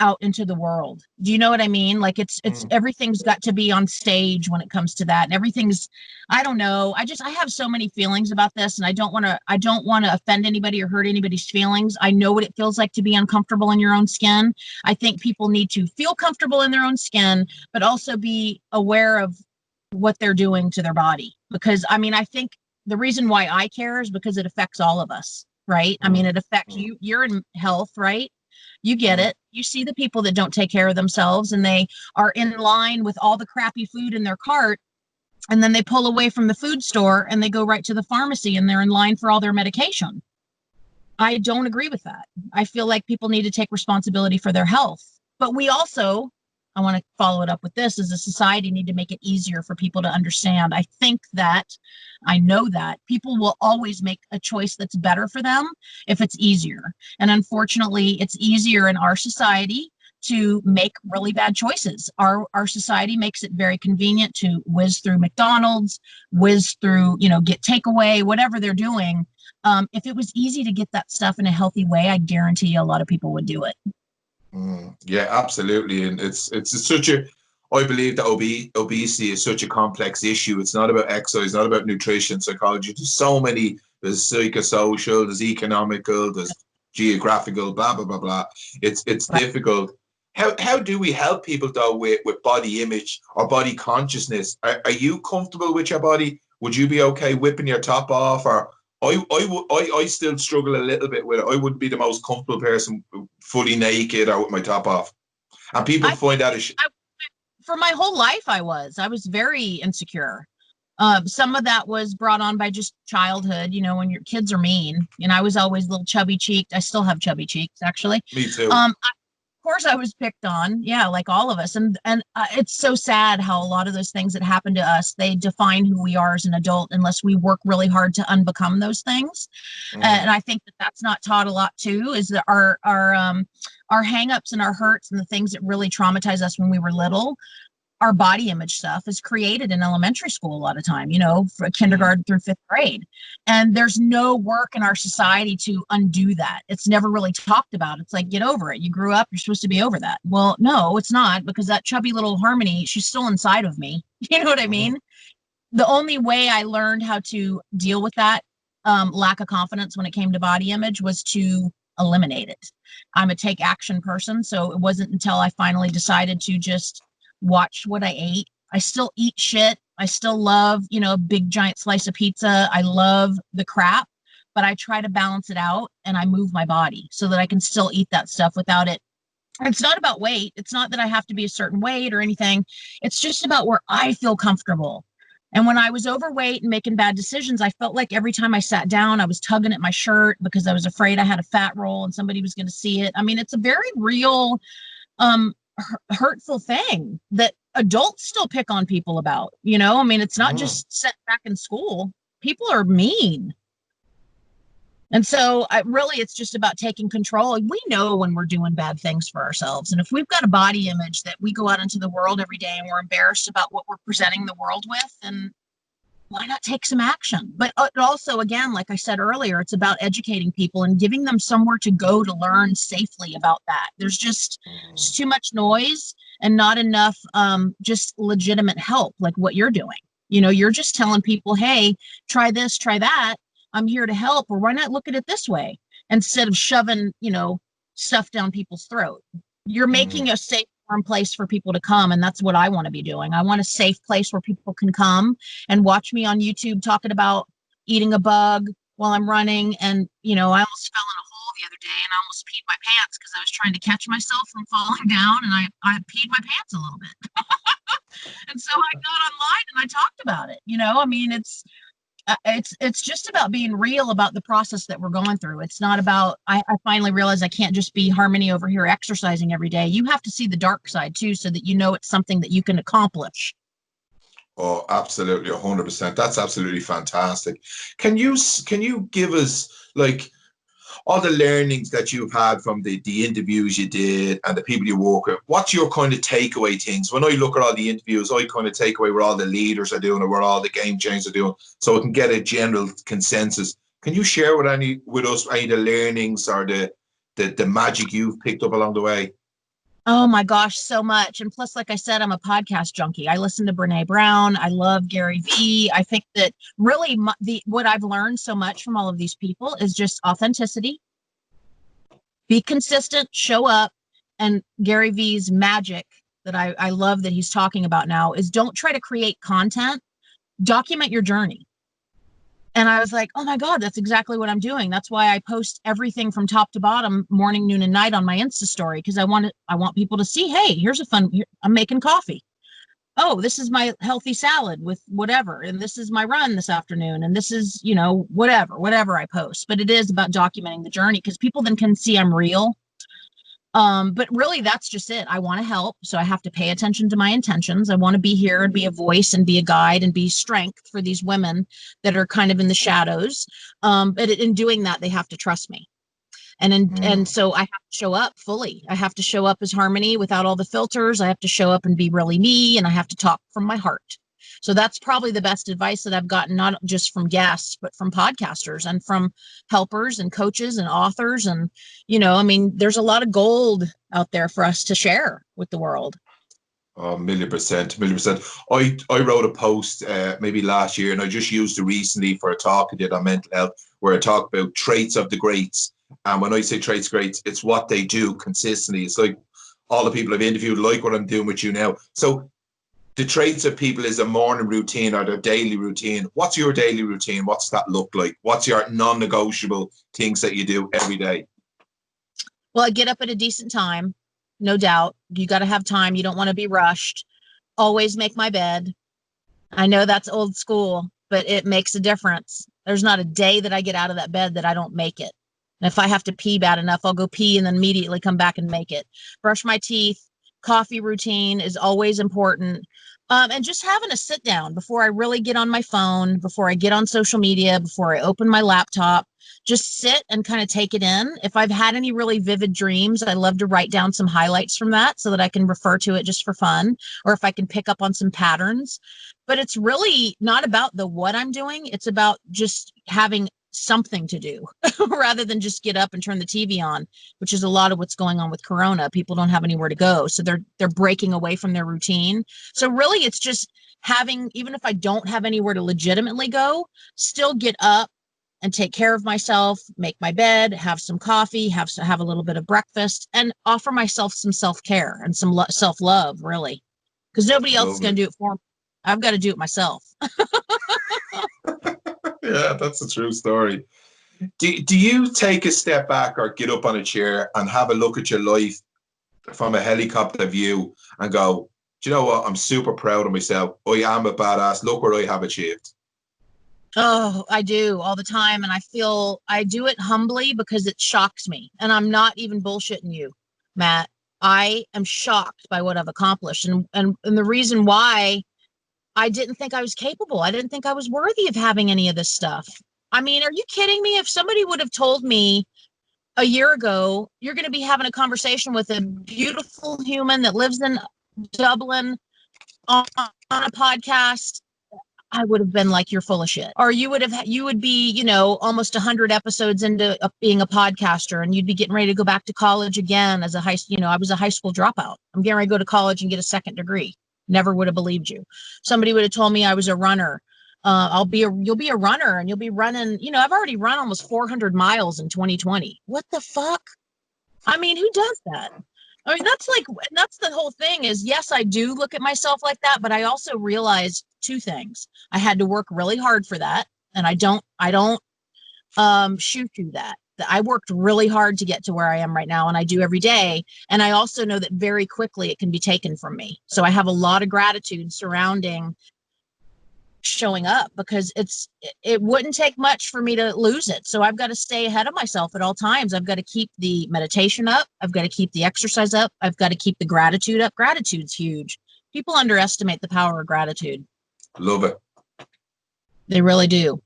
out into the world. Do you know what I mean? Like, it's everything's got to be on stage when it comes to that. And everything's, I don't know. I have so many feelings about this, and I don't want to offend anybody or hurt anybody's feelings. I know what it feels like to be uncomfortable in your own skin. I think people need to feel comfortable in their own skin, but also be aware of what they're doing to their body. Because I think the reason why I care is because it affects all of us, right? It affects you. You're in health, right? You get it. You see the people that don't take care of themselves, and they are in line with all the crappy food in their cart. And then they pull away from the food store and they go right to the pharmacy and they're in line for all their medication. I don't agree with that. I feel like people need to take responsibility for their health. But we also, I want to follow it up with this, as a society need to make it easier for people to understand. I know that people will always make a choice that's better for them if it's easier. And unfortunately, it's easier in our society to make really bad choices. Our society makes it very convenient to whiz through McDonald's, whiz through, get takeaway, whatever they're doing. If it was easy to get that stuff in a healthy way, I guarantee you a lot of people would do it. Yeah, absolutely. And it's I believe that obesity is such a complex issue. It's not about exercise, it's not about nutrition, psychology. There's psychosocial, there's economical, there's geographical, blah, blah, blah, blah. It's difficult. How do we help people though with body image or body consciousness? Are you comfortable with your body? Would you be okay whipping your top off? Or I still struggle a little bit with it. I wouldn't be the most comfortable person fully naked or with my top off. And people find that for my whole life, I was very insecure. Some of that was brought on by just childhood, when your kids are mean. I was always a little chubby cheeked. I still have chubby cheeks, actually. Me too. Of course I was picked on. Yeah, like all of us. And it's so sad how a lot of those things that happen to us, they define who we are as an adult unless we work really hard to unbecome those things. And I think that that's not taught a lot too, is that our hangups and our hurts and the things that really traumatize us when we were little our body image stuff is created in elementary school a lot of time, for kindergarten through 5th grade. And there's no work in our society to undo that. It's never really talked about. It's like, get over it. You grew up, you're supposed to be over that. Well, no, it's not, because that chubby little Harmony, she's still inside of me. You know what I mean? The only way I learned how to deal with that lack of confidence when it came to body image was to eliminate it. I'm a take action person. So it wasn't until I finally decided to just watch what I ate. I still eat shit. I still love, a big giant slice of pizza. I love the crap, but I try to balance it out, and I move my body so that I can still eat that stuff without it. It's not about weight. It's not that I have to be a certain weight or anything. It's just about where I feel comfortable. And when I was overweight and making bad decisions, I felt like every time I sat down, I was tugging at my shirt because I was afraid I had a fat roll and somebody was going to see it. I mean, it's a very real, hurtful thing that adults still pick on people about, I mean, it's not just set back in school. People are mean. And so it's just about taking control. We know when we're doing bad things for ourselves. And if we've got a body image that we go out into the world every day and we're embarrassed about what we're presenting the world with, then why not take some action? But also, again, like I said earlier, it's about educating people and giving them somewhere to go to learn safely about that. There's just too much noise and not enough just legitimate help like what you're doing. You're just telling people, hey, try this, try that. I'm here to help. Or why not look at it this way instead of shoving, stuff down people's throat? You're making a safe, warm place for people to come. And that's what I want to be doing. I want a safe place where people can come and watch me on YouTube talking about eating a bug while I'm running. And, I almost fell in a hole the other day and I almost peed my pants because I was trying to catch myself from falling down, and I peed my pants a little bit. And so I got online and I talked about it. I mean, it's just about being real about the process that we're going through. It's not about, I finally realized I can't just be Harmony over here exercising every day. You have to see the dark side too, so that it's something that you can accomplish. Oh, absolutely, 100%. That's absolutely fantastic. Can you give us like all the learnings that you've had from the interviews you did and the people you work with? What's your kind of takeaway things? When I look at all the interviews, I kind of take away where all the leaders are doing or where all the game changers are doing, so we can get a general consensus. Can you share with us any of the learnings or the magic you've picked up along the way? Oh my gosh, so much. And plus, like I said, I'm a podcast junkie. I listen to Brene Brown. I love Gary Vee. I think that really what I've learned so much from all of these people is just authenticity. Be consistent, show up. And Gary Vee's magic that I love that he's talking about now is don't try to create content, document your journey. And I was like, oh my God, that's exactly what I'm doing. That's why I post everything from top to bottom, morning, noon, and night on my Insta story, because I want people to see, hey, here's I'm making coffee. Oh, this is my healthy salad with whatever. And this is my run this afternoon. And this is, whatever I post. But it is about documenting the journey because people then can see I'm real. But really, that's just it. I want to help. So I have to pay attention to my intentions. I want to be here and be a voice and be a guide and be strength for these women that are kind of in the shadows. But in doing that, they have to trust me. And so I have to show up fully. I have to show up as Harmony without all the filters. I have to show up and be really me, and I have to talk from my heart. So that's probably the best advice that I've gotten, not just from guests, but from podcasters and from helpers and coaches and authors. And, there's a lot of gold out there for us to share with the world. Oh, 1,000,000%. I wrote a post maybe last year, and I just used it recently for a talk I did on mental health, where I talk about traits of the greats. And when I say traits greats, it's what they do consistently. It's like all the people I've interviewed, like what I'm doing with you now. So the traits of people is a morning routine or their daily routine. What's your daily routine? What's that look like? What's your non-negotiable things that you do every day? Well, I get up at a decent time, no doubt. You got to have time. You don't want to be rushed. Always make my bed. I know that's old school, but it makes a difference. There's not a day that I get out of that bed that I don't make it. And if I have to pee bad enough, I'll go pee and then immediately come back and make it. Brush my teeth. Coffee routine is always important. And just having a sit down before I really get on my phone, before I get on social media, before I open my laptop, just sit and kind of take it in. If I've had any really vivid dreams, I love to write down some highlights from that so that I can refer to it just for fun, or if I can pick up on some patterns. But it's really not about the what I'm doing. It's about just having something to do rather than just get up and turn the TV on, which is a lot of what's going on with Corona. People don't have anywhere to go, so they're breaking away from their routine. So really it's just having, even if I don't have anywhere to legitimately go, still get up and take care of myself, make my bed, have some coffee, have a little bit of breakfast, and offer myself some self-care and some self-love, really, because nobody else is going to do it for me. I've got to do it myself. Yeah, that's a true story. Do you take a step back or get up on a chair and have a look at your life from a helicopter view and go, do you know what? I'm super proud of myself. I am a badass. Look what I have achieved. Oh, I do all the time. And I feel I do it humbly because it shocks me. And I'm not even bullshitting you, Matt. I am shocked by what I've accomplished. And the reason why I didn't think I was capable. I didn't think I was worthy of having any of this stuff. I mean, are you kidding me? If somebody would have told me a year ago, you're going to be having a conversation with a beautiful human that lives in Dublin on a podcast, I would have been like, you're full of shit. Or you would be, almost 100 episodes into being a podcaster, and you'd be getting ready to go back to college again as I was a high school dropout. I'm getting ready to go to college and get a second degree. Never would have believed you. Somebody would have told me I was a runner. You'll be a runner and you'll be running, I've already run almost 400 miles in 2020. What the fuck? I mean, who does that? I mean, that's the whole thing is, yes, I do look at myself like that, but I also realize two things. I had to work really hard for that. And I don't shoot you that. I worked really hard to get to where I am right now, and I do every day. And I also know that very quickly it can be taken from me. So I have a lot of gratitude surrounding showing up, because it wouldn't take much for me to lose it. So I've got to stay ahead of myself at all times. I've got to keep the meditation up. I've got to keep the exercise up. I've got to keep the gratitude up. Gratitude's huge. People underestimate the power of gratitude. Love it. They really do.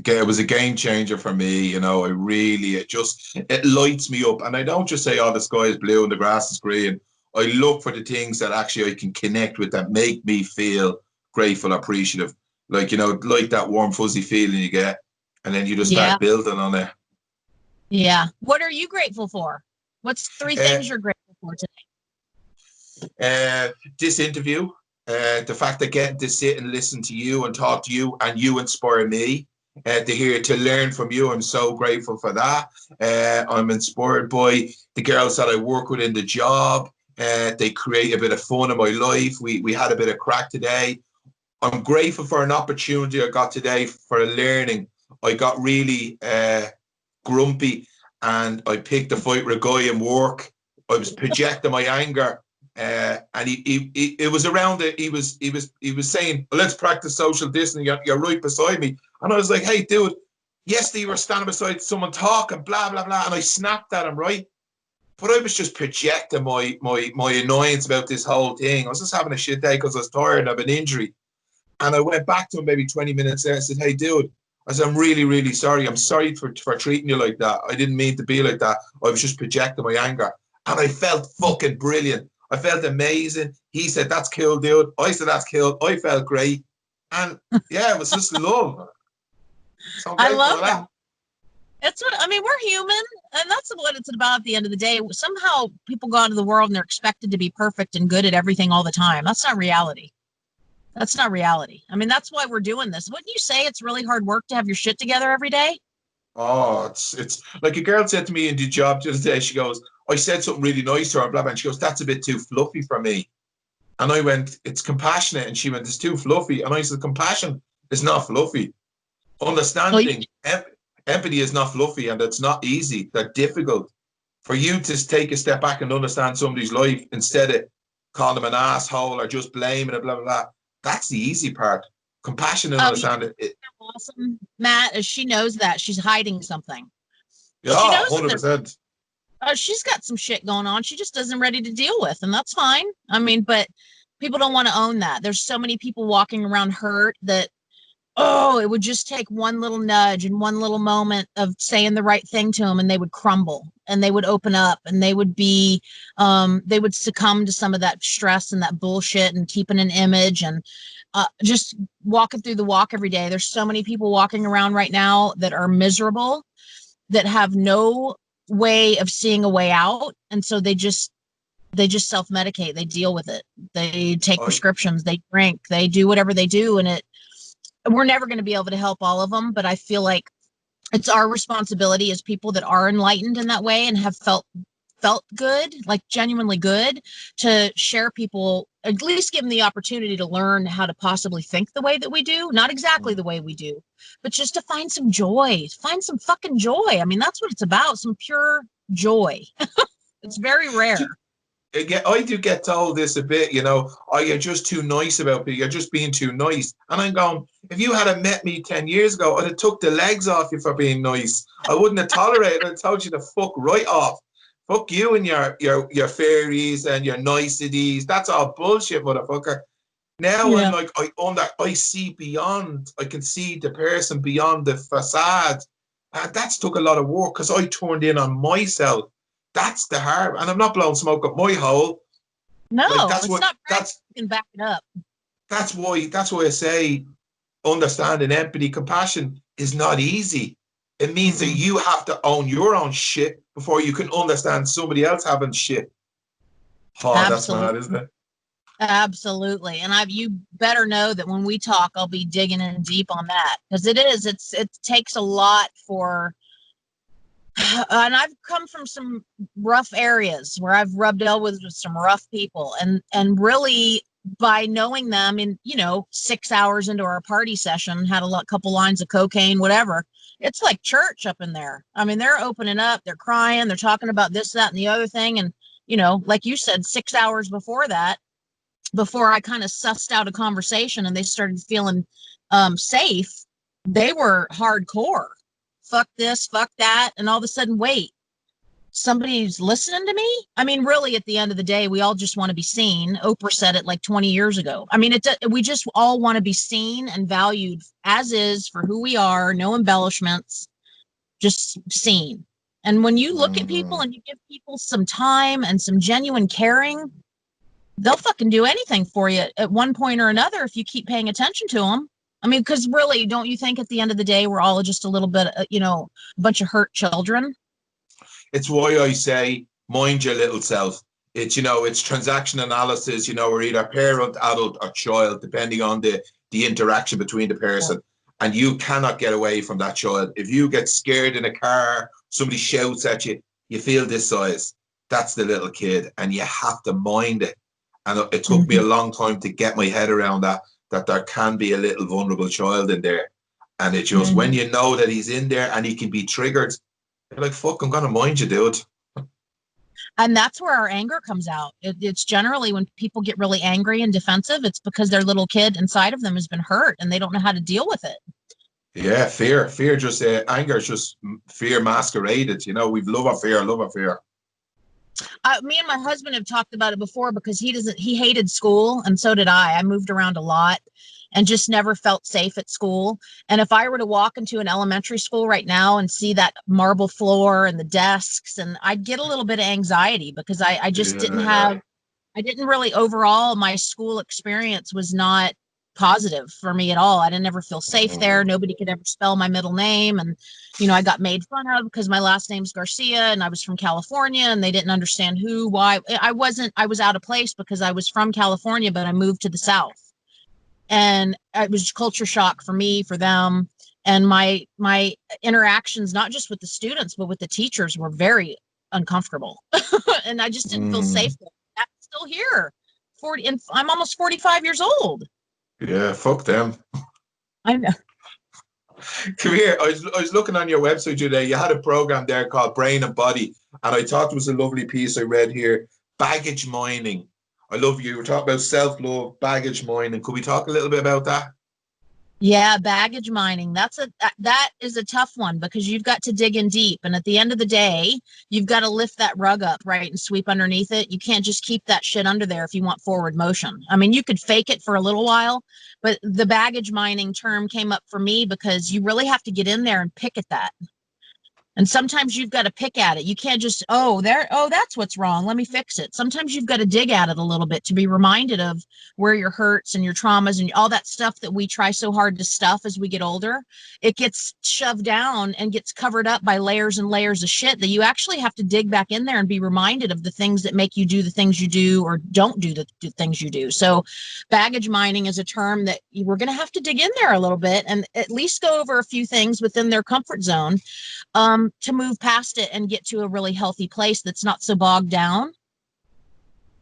It was a game changer for me. It lights me up. And I don't just say, oh, the sky is blue and the grass is green. I look for the things that actually I can connect with, that make me feel grateful, appreciative. Like that warm, fuzzy feeling you get. And then you just start building on it. Yeah. What are you grateful for? What's 3 things you're grateful for today? This interview, the fact that getting to sit and listen to you and talk to you, and you inspire me. To learn from you. I'm so grateful for that. I'm inspired by the girls that I work with in the job. They create a bit of fun in my life. We had a bit of crack today. I'm grateful for an opportunity I got today for learning. I got really grumpy, and I picked a fight with a guy in work. I was projecting my anger. And it was around it. He was saying, well, let's practice social distancing. You're right beside me. And I was like, hey, dude, yesterday you were standing beside someone talking, blah, blah, blah. And I snapped at him, right? But I was just projecting my annoyance about this whole thing. I was just having a shit day because I was tired of an injury. And I went back to him maybe 20 minutes later. I said, hey, dude, I said, I'm really, really sorry. I'm sorry for treating you like that. I didn't mean to be like that. I was just projecting my anger. And I felt fucking brilliant. I felt amazing. He said, that's cool, dude. I said, that's cool. I felt great. And yeah, it was just love. So I love that. That's what, I mean, we're human, and that's what it's about at the end of the day. Somehow people go out into the world and they're expected to be perfect and good at everything all the time. That's not reality. That's not reality. I mean, that's why we're doing this. Wouldn't you say it's really hard work to have your shit together every day? Oh, it's like a girl said to me in the job the other day. She goes, I said something really nice to her, blah, blah, and she goes, that's a bit too fluffy for me. And I went, it's compassionate. And she went, it's too fluffy. And I said, compassion is not fluffy. Understanding, empathy is not fluffy, and it's not easy. They're difficult. For you to take a step back and understand somebody's life instead of calling them an asshole or just blaming it, blah, blah, blah. That's the easy part. Compassion and understanding. Awesome, Matt, as she knows that she's hiding something. Yeah, 100%. She's got some shit going on. She just isn't ready to deal with, and that's fine. I mean, but People don't want to own that. There's so many people walking around hurt that, oh, it would just take one little nudge and one little moment of saying the right thing to them, and they would crumble and they would open up and they would be, they would succumb to some of that stress and that bullshit and keeping an image and just walking through the walk every day. There's so many people walking around right now that are miserable, that have no way of seeing a way out. And so they just self-medicate. They deal with it. They take prescriptions, they drink, they do whatever they do. And we're never going to be able to help all of them, but I feel like it's our responsibility as people that are enlightened in that way and have felt good, like genuinely good, to share people, at least give them the opportunity to learn how to possibly think the way that we do, not exactly the way we do, but just to find some joy, find some fucking joy. I mean, that's what it's about, some pure joy. It's very rare. I do get told this a bit, you know, oh, you're just too nice about people. You're just being too nice. And I'm going, if you had met me 10 years ago, I'd have took the legs off you for being nice. I wouldn't have tolerated it. I told you to fuck right off. Fuck you and your fairies and your niceties. That's all bullshit, motherfucker. Now I'm like, I see beyond. I can see the person beyond the facade. And that's took a lot of work because I turned in on myself. That's the hard, and I'm not blowing smoke up my hole. No, like, you can back it up. That's why I say understanding, empathy, compassion is not easy. It means that you have to own your own shit before you can understand somebody else having shit. Oh, absolutely. That's mad, isn't it? Absolutely. And you better know that when we talk, I'll be digging in deep on that, because it takes a lot for. And I've come from some rough areas where I've rubbed elbows with some rough people, and really by knowing them in, 6 hours into our party session, had couple lines of cocaine, whatever. It's like church up in there. I mean, they're opening up, they're crying, they're talking about this, that, and the other thing. And, like you said, 6 hours before that, before I kind of sussed out a conversation and they started feeling safe, they were hardcore. Fuck this, fuck that. And all of a sudden, wait, somebody's listening to me? I mean, really, at the end of the day, we all just want to be seen. Oprah said it like 20 years ago. I mean, we just all want to be seen and valued as is for who we are, no embellishments, just seen. And when you look at people and you give people some time and some genuine caring, they'll fucking do anything for you at one point or another if you keep paying attention to them. I mean, because really, don't you think at the end of the day, we're all just a little bit, a bunch of hurt children? It's why I say, mind your little self. It's transaction analysis. We're either parent, adult, or child, depending on the interaction between the person. Yeah. And you cannot get away from that child. If you get scared in a car, somebody shouts at you, you feel this size. That's the little kid, and you have to mind it. And it took me a long time to get my head around that there can be a little vulnerable child in there. And it just, when you know that he's in there and he can be triggered, you're like, fuck, I'm going to mind you, dude. And that's where our anger comes out. It's generally when people get really angry and defensive, it's because their little kid inside of them has been hurt and they don't know how to deal with it. Yeah, fear just, anger is just fear masqueraded. We've love or fear. Me and my husband have talked about it before because he hated school, and so did I. I moved around a lot and just never felt safe at school. And if I were to walk into an elementary school right now and see that marble floor and the desks, and I'd get a little bit of anxiety because I just didn't really, overall, my school experience was not positive for me at all. I didn't ever feel safe there. Nobody could ever spell my middle name. And, I got made fun of because my last name's Garcia and I was from California and they didn't understand why. I was out of place because I was from California, but I moved to the South. And it was culture shock for me, for them. And my interactions, not just with the students, but with the teachers, were very uncomfortable. And I just didn't feel safe. I'm still here. And I'm almost 45 years old. Yeah, fuck them. I know. Come here. I was looking on your website today. You had a program there called Brain and Body, and I thought it was a lovely piece I read here. Baggage mining. I love you. We're talking about self-love, baggage mining. Could we talk a little bit about that? Yeah, baggage mining. That is a tough one because you've got to dig in deep. And at the end of the day, you've got to lift that rug up, right, and sweep underneath it. You can't just keep that shit under there if you want forward motion. I mean, you could fake it for a little while, but the baggage mining term came up for me because you really have to get in there and pick at that. And sometimes you've got to pick at it. You can't just, that's what's wrong. Let me fix it. Sometimes you've got to dig at it a little bit to be reminded of where your hurts and your traumas and all that stuff that we try so hard to stuff as we get older. It gets shoved down and gets covered up by layers and layers of shit that you actually have to dig back in there and be reminded of the things that make you do the things you do or don't do the things you do. So baggage mining is a term that we're going to have to dig in there a little bit and at least go over a few things within their comfort zone, to move past it and get to a really healthy place that's not so bogged down.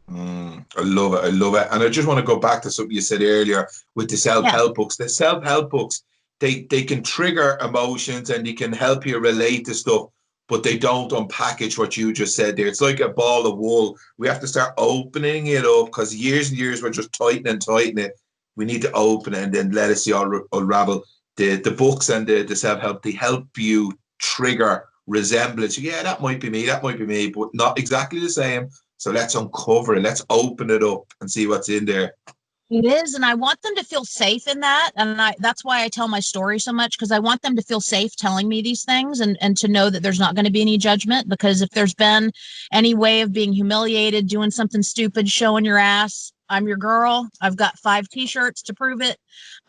I love it. I love it. And I just want to go back to something you said earlier with the self-help books. The self-help books, they can trigger emotions and they can help you relate to stuff, but they don't unpackage what you just said there. It's like a ball of wool. We have to start opening it up because years and years we're just tightening it. We need to open it and then let it see unravel. The books and the self-help, they help you trigger resemblance. Yeah, that might be me, but not exactly the same. So let's uncover it. Let's open it up and see what's in there. It is, and I want them to feel safe in that, and that's why I tell my story so much, because I want them to feel safe telling me these things and to know that there's not going to be any judgment, because if there's been any way of being humiliated, doing something stupid, showing your ass, I'm your girl. I've got 5 t-shirts to prove it.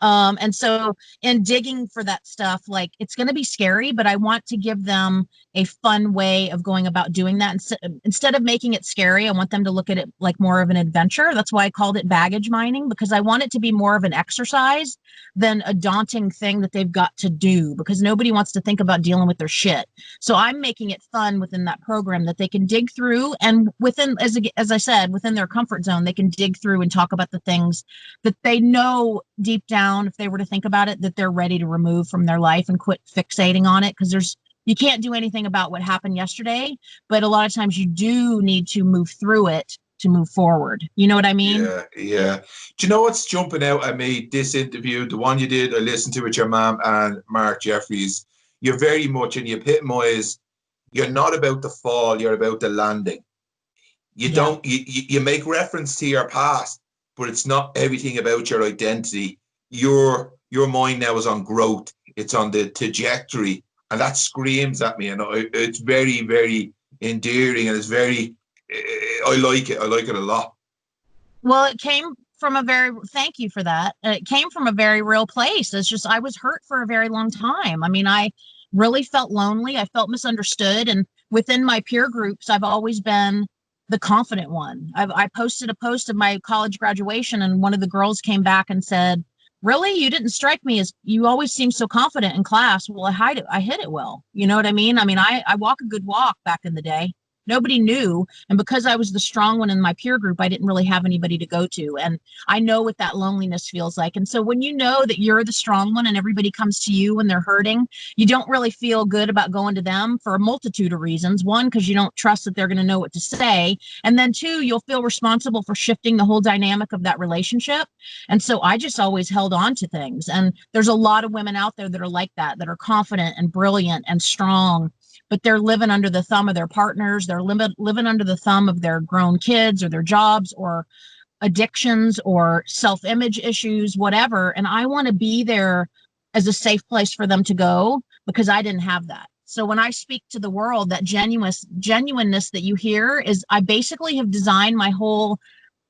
And so in digging for that stuff, like, it's going to be scary, but I want to give them a fun way of going about doing that. Instead of making it scary, I want them to look at it like more of an adventure. That's why I called it baggage mining, because I want it to be more of an exercise than a daunting thing that they've got to do, because nobody wants to think about dealing with their shit. So I'm making it fun within that program that they can dig through, and within, as I said, within their comfort zone, they can dig through and talk about the things that they know deep down, if they were to think about it, that they're ready to remove from their life and quit fixating on it. Because you can't do anything about what happened yesterday, but a lot of times you do need to move through it to move forward. You know what I mean? Yeah. Do you know what's jumping out at me? This interview, the one you did, I listened to with your mom and Mark Jeffries. You're very much, and you epitomize, you're not about the fall, you're about the landing. You make reference to your past, but it's not everything about your identity. Your mind now is on growth. It's on the trajectory, and that screams at me. And it's very, very endearing, and it's very. I like it. I like it a lot. Well, it came from thank you for that. It came from a very real place. It's just, I was hurt for a very long time. I mean, I really felt lonely. I felt misunderstood. And within my peer groups, I've always been the confident one. I posted a post of my college graduation, and one of the girls came back and said, "Really? You didn't strike me as, you always seem so confident in class." Well, I hid it well. You know what I mean? I walk a good walk back in the day. Nobody knew. And because I was the strong one in my peer group, I didn't really have anybody to go to. And I know what that loneliness feels like. And so when you know that you're the strong one and everybody comes to you when they're hurting, you don't really feel good about going to them for a multitude of reasons. One, because you don't trust that they're going to know what to say. And then 2, you'll feel responsible for shifting the whole dynamic of that relationship. And so I just always held on to things. And there's a lot of women out there that are like that are confident and brilliant and strong, but they're living under the thumb of their partners. They're living under the thumb of their grown kids or their jobs or addictions or self-image issues, whatever. And I want to be there as a safe place for them to go, because I didn't have that. So when I speak to the world, that genuineness that you hear is, I basically have designed my whole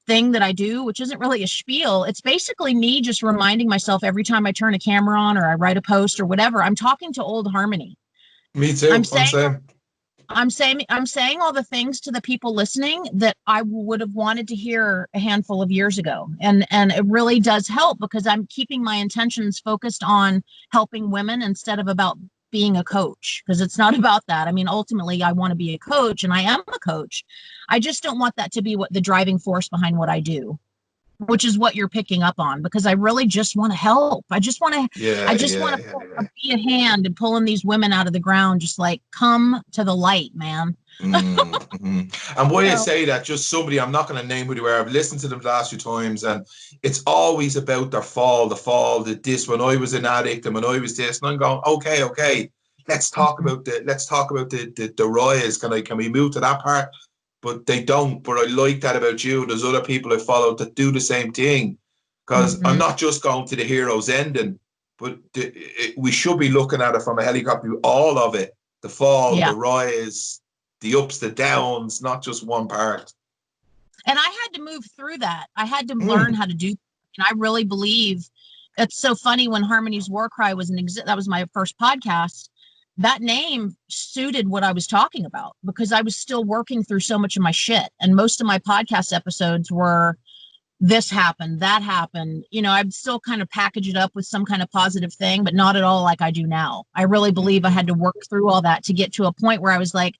thing that I do, which isn't really a spiel. It's basically me just reminding myself every time I turn a camera on or I write a post or whatever, I'm talking to old Harmony. Me too. I'm saying all the things to the people listening that I would have wanted to hear a handful of years ago. And it really does help, because I'm keeping my intentions focused on helping women instead of about being a coach, because it's not about that. I mean, ultimately I want to be a coach, and I am a coach. I just don't want that to be what the driving force behind what I do. which is what you're picking up on, because I really just want to help. I just want to be a hand and pulling these women out of the ground, just like, come to the light, man. Mm-hmm. And why I say that, just somebody, I'm not going to name who they were, I've listened to them the last few times, and it's always about their fall, the this, when I was an addict and when I was this, and I'm going, okay, let's talk about the rise. Can we move to that part? But they don't. But I like that about you. There's other people I follow that do the same thing, because I'm not just going to the hero's ending, but we should be looking at it from a helicopter view, all of it, the fall, the rise, the ups, the downs, not just one part. And I had to move through that. I had to learn how to do. And I really believe it's so funny, when Harmony's War Cry was that was my first podcast. That name suited what I was talking about, because I was still working through so much of my shit. And most of my podcast episodes were, this happened, that happened. You know, I'd still kind of package it up with some kind of positive thing, but not at all like I do now. I really believe I had to work through all that to get to a point where I was like,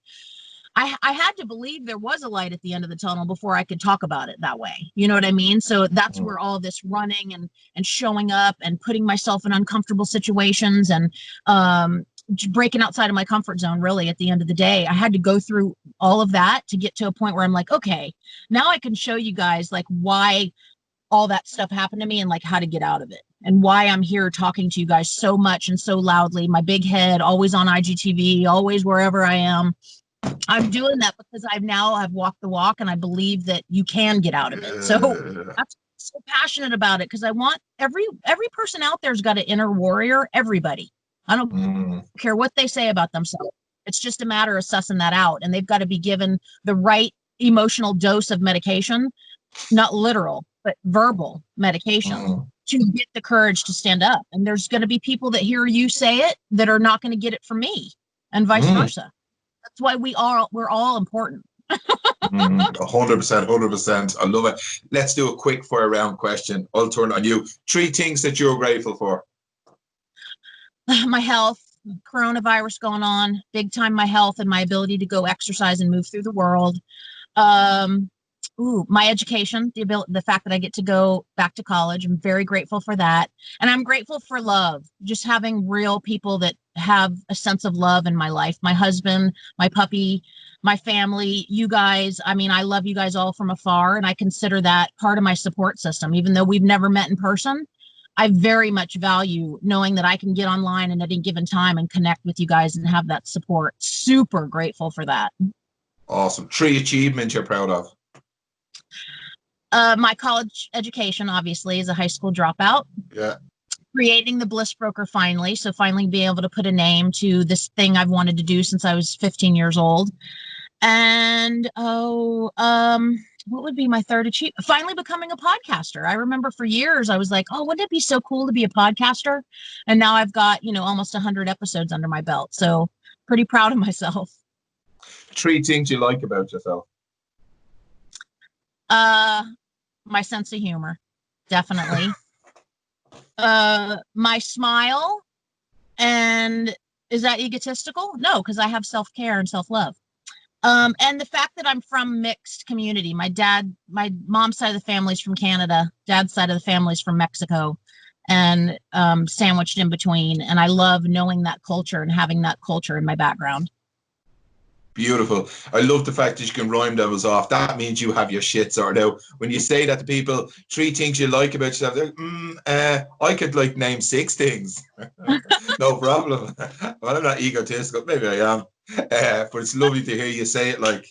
I had to believe there was a light at the end of the tunnel before I could talk about it that way. You know what I mean? So that's where all this running and showing up and putting myself in uncomfortable situations and breaking outside of my comfort zone, really, at the end of the day, I had to go through all of that to get to a point where I'm like, okay, now I can show you guys like why all that stuff happened to me and like how to get out of it, and why I'm here talking to you guys so much and so loudly, my big head, always on IGTV, always wherever I am. I'm doing that because I've walked the walk, and I believe that you can get out of it. So I'm so passionate about it, because I want every person out there's got an inner warrior. Everybody. I don't care what they say about themselves. It's just a matter of sussing that out, and they've got to be given the right emotional dose of medication, not literal, but verbal medication, to get the courage to stand up. And there's going to be people that hear you say it that are not going to get it from me, and vice versa. That's why we're all important. 100%. I love it. Let's do a quick fire round question. I'll turn on you. 3 things that you're grateful for. My health, coronavirus going on, big time. My health and my ability to go exercise and move through the world. My education, the fact that I get to go back to college. I'm very grateful for that. And I'm grateful for love, just having real people that have a sense of love in my life. My husband, my puppy, my family, you guys. I mean, I love you guys all from afar, and I consider that part of my support system. Even though we've never met in person, I very much value knowing that I can get online and at any given time and connect with you guys and have that support. Super grateful for that. Awesome. 3 achievements you're proud of. My college education, obviously, as a high school dropout. Yeah. Creating the Bliss Broker finally. So finally being able to put a name to this thing I've wanted to do since I was 15 years old. And, what would be my third achievement? Finally becoming a podcaster. I remember for years I was like, oh, wouldn't it be so cool to be a podcaster? And now I've got, almost 100 episodes under my belt. So pretty proud of myself. 3 things you like about yourself. My sense of humor, definitely. My smile. And is that egotistical? No, because I have self-care and self-love. And the fact that I'm from mixed community. My mom's side of the family's from Canada, dad's side of the family's from Mexico, and sandwiched in between. And I love knowing that culture and having that culture in my background. Beautiful. I love the fact that you can rhyme those off. That means you have your shit sorted out. When you say that to people, 3 things you like about yourself, I could name 6 things. No problem. Well, I'm not egotistical. Maybe I am. But it's lovely to hear you say it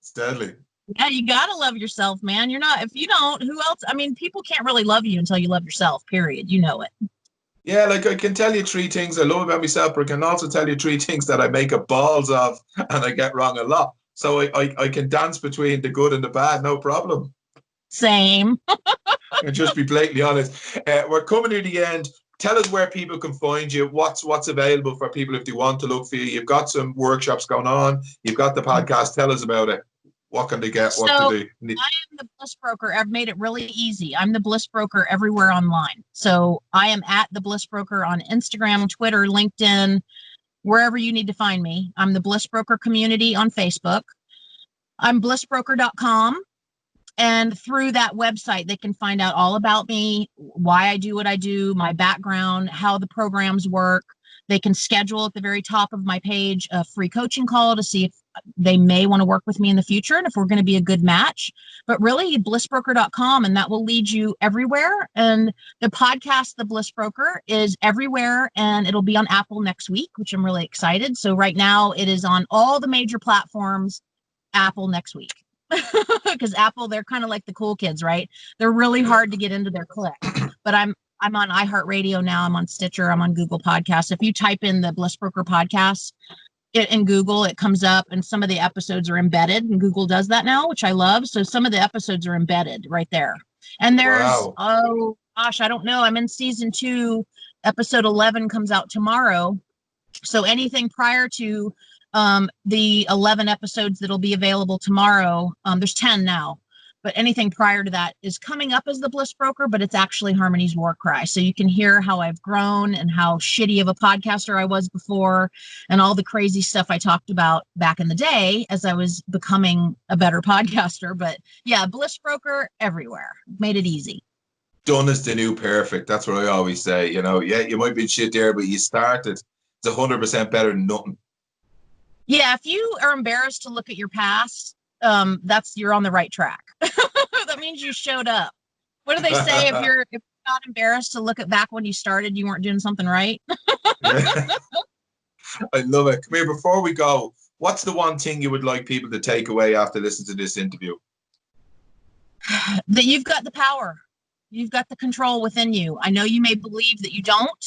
steadily. Yeah, you gotta love yourself, man. If you don't, who else? I mean, people can't really love you until you love yourself, period. You know it. Yeah, I can tell you 3 things I love about myself, but I can also tell you 3 things that I make a balls of and I get wrong a lot. So I can dance between the good and the bad, no problem. Same. And just be blatantly honest. We're coming to the end. Tell us where people can find you. What's available for people if they want to look for you. You've got some workshops going on. You've got the podcast. Tell us about it. What can they get? What do they need? I am the Bliss Broker. I've made it really easy. I'm the Bliss Broker everywhere online. So I am at the Bliss Broker on Instagram, Twitter, LinkedIn, wherever you need to find me. I'm the Bliss Broker community on Facebook. I'm blissbroker.com. And through that website, they can find out all about me, why I do what I do, my background, how the programs work. They can schedule at the very top of my page a free coaching call to see if they may want to work with me in the future and if we're going to be a good match. But really, blissbroker.com, and that will lead you everywhere. And the podcast, The Bliss Broker, is everywhere, and it'll be on Apple next week, which I'm really excited. So right now it is on all the major platforms, Apple next week. Because Apple, they're kind of like the cool kids, right? They're really hard to get into their click. But I'm on iHeartRadio now. I'm on Stitcher. I'm on Google Podcasts. If you type in the Bliss Broker podcast in Google, it comes up, and some of the episodes are embedded. And Google does that now, which I love. So some of the episodes are embedded right there. And there's oh gosh, I don't know. I'm in season 2. Episode 11 comes out tomorrow. So anything prior to the 11 episodes that'll be available tomorrow, there's 10 now, but anything prior to that is coming up as the Bliss Broker, but it's actually Harmony's War Cry. So you can hear how I've grown and how shitty of a podcaster I was before and all the crazy stuff I talked about back in the day as I was becoming a better podcaster. But yeah, Bliss Broker everywhere. Made it easy. Done is the new perfect. That's what I always say. You know, yeah, you might be shit there, but you started. It's 100% better than nothing. Yeah, if you are embarrassed to look at your past, you're on the right track. That means you showed up. What do they say? If you're not embarrassed to look at back when you started, you weren't doing something right. I love it. Come here, before we go, what's the one thing you would like people to take away after listening to this interview? That you've got the power. You've got the control within you. I know you may believe that you don't.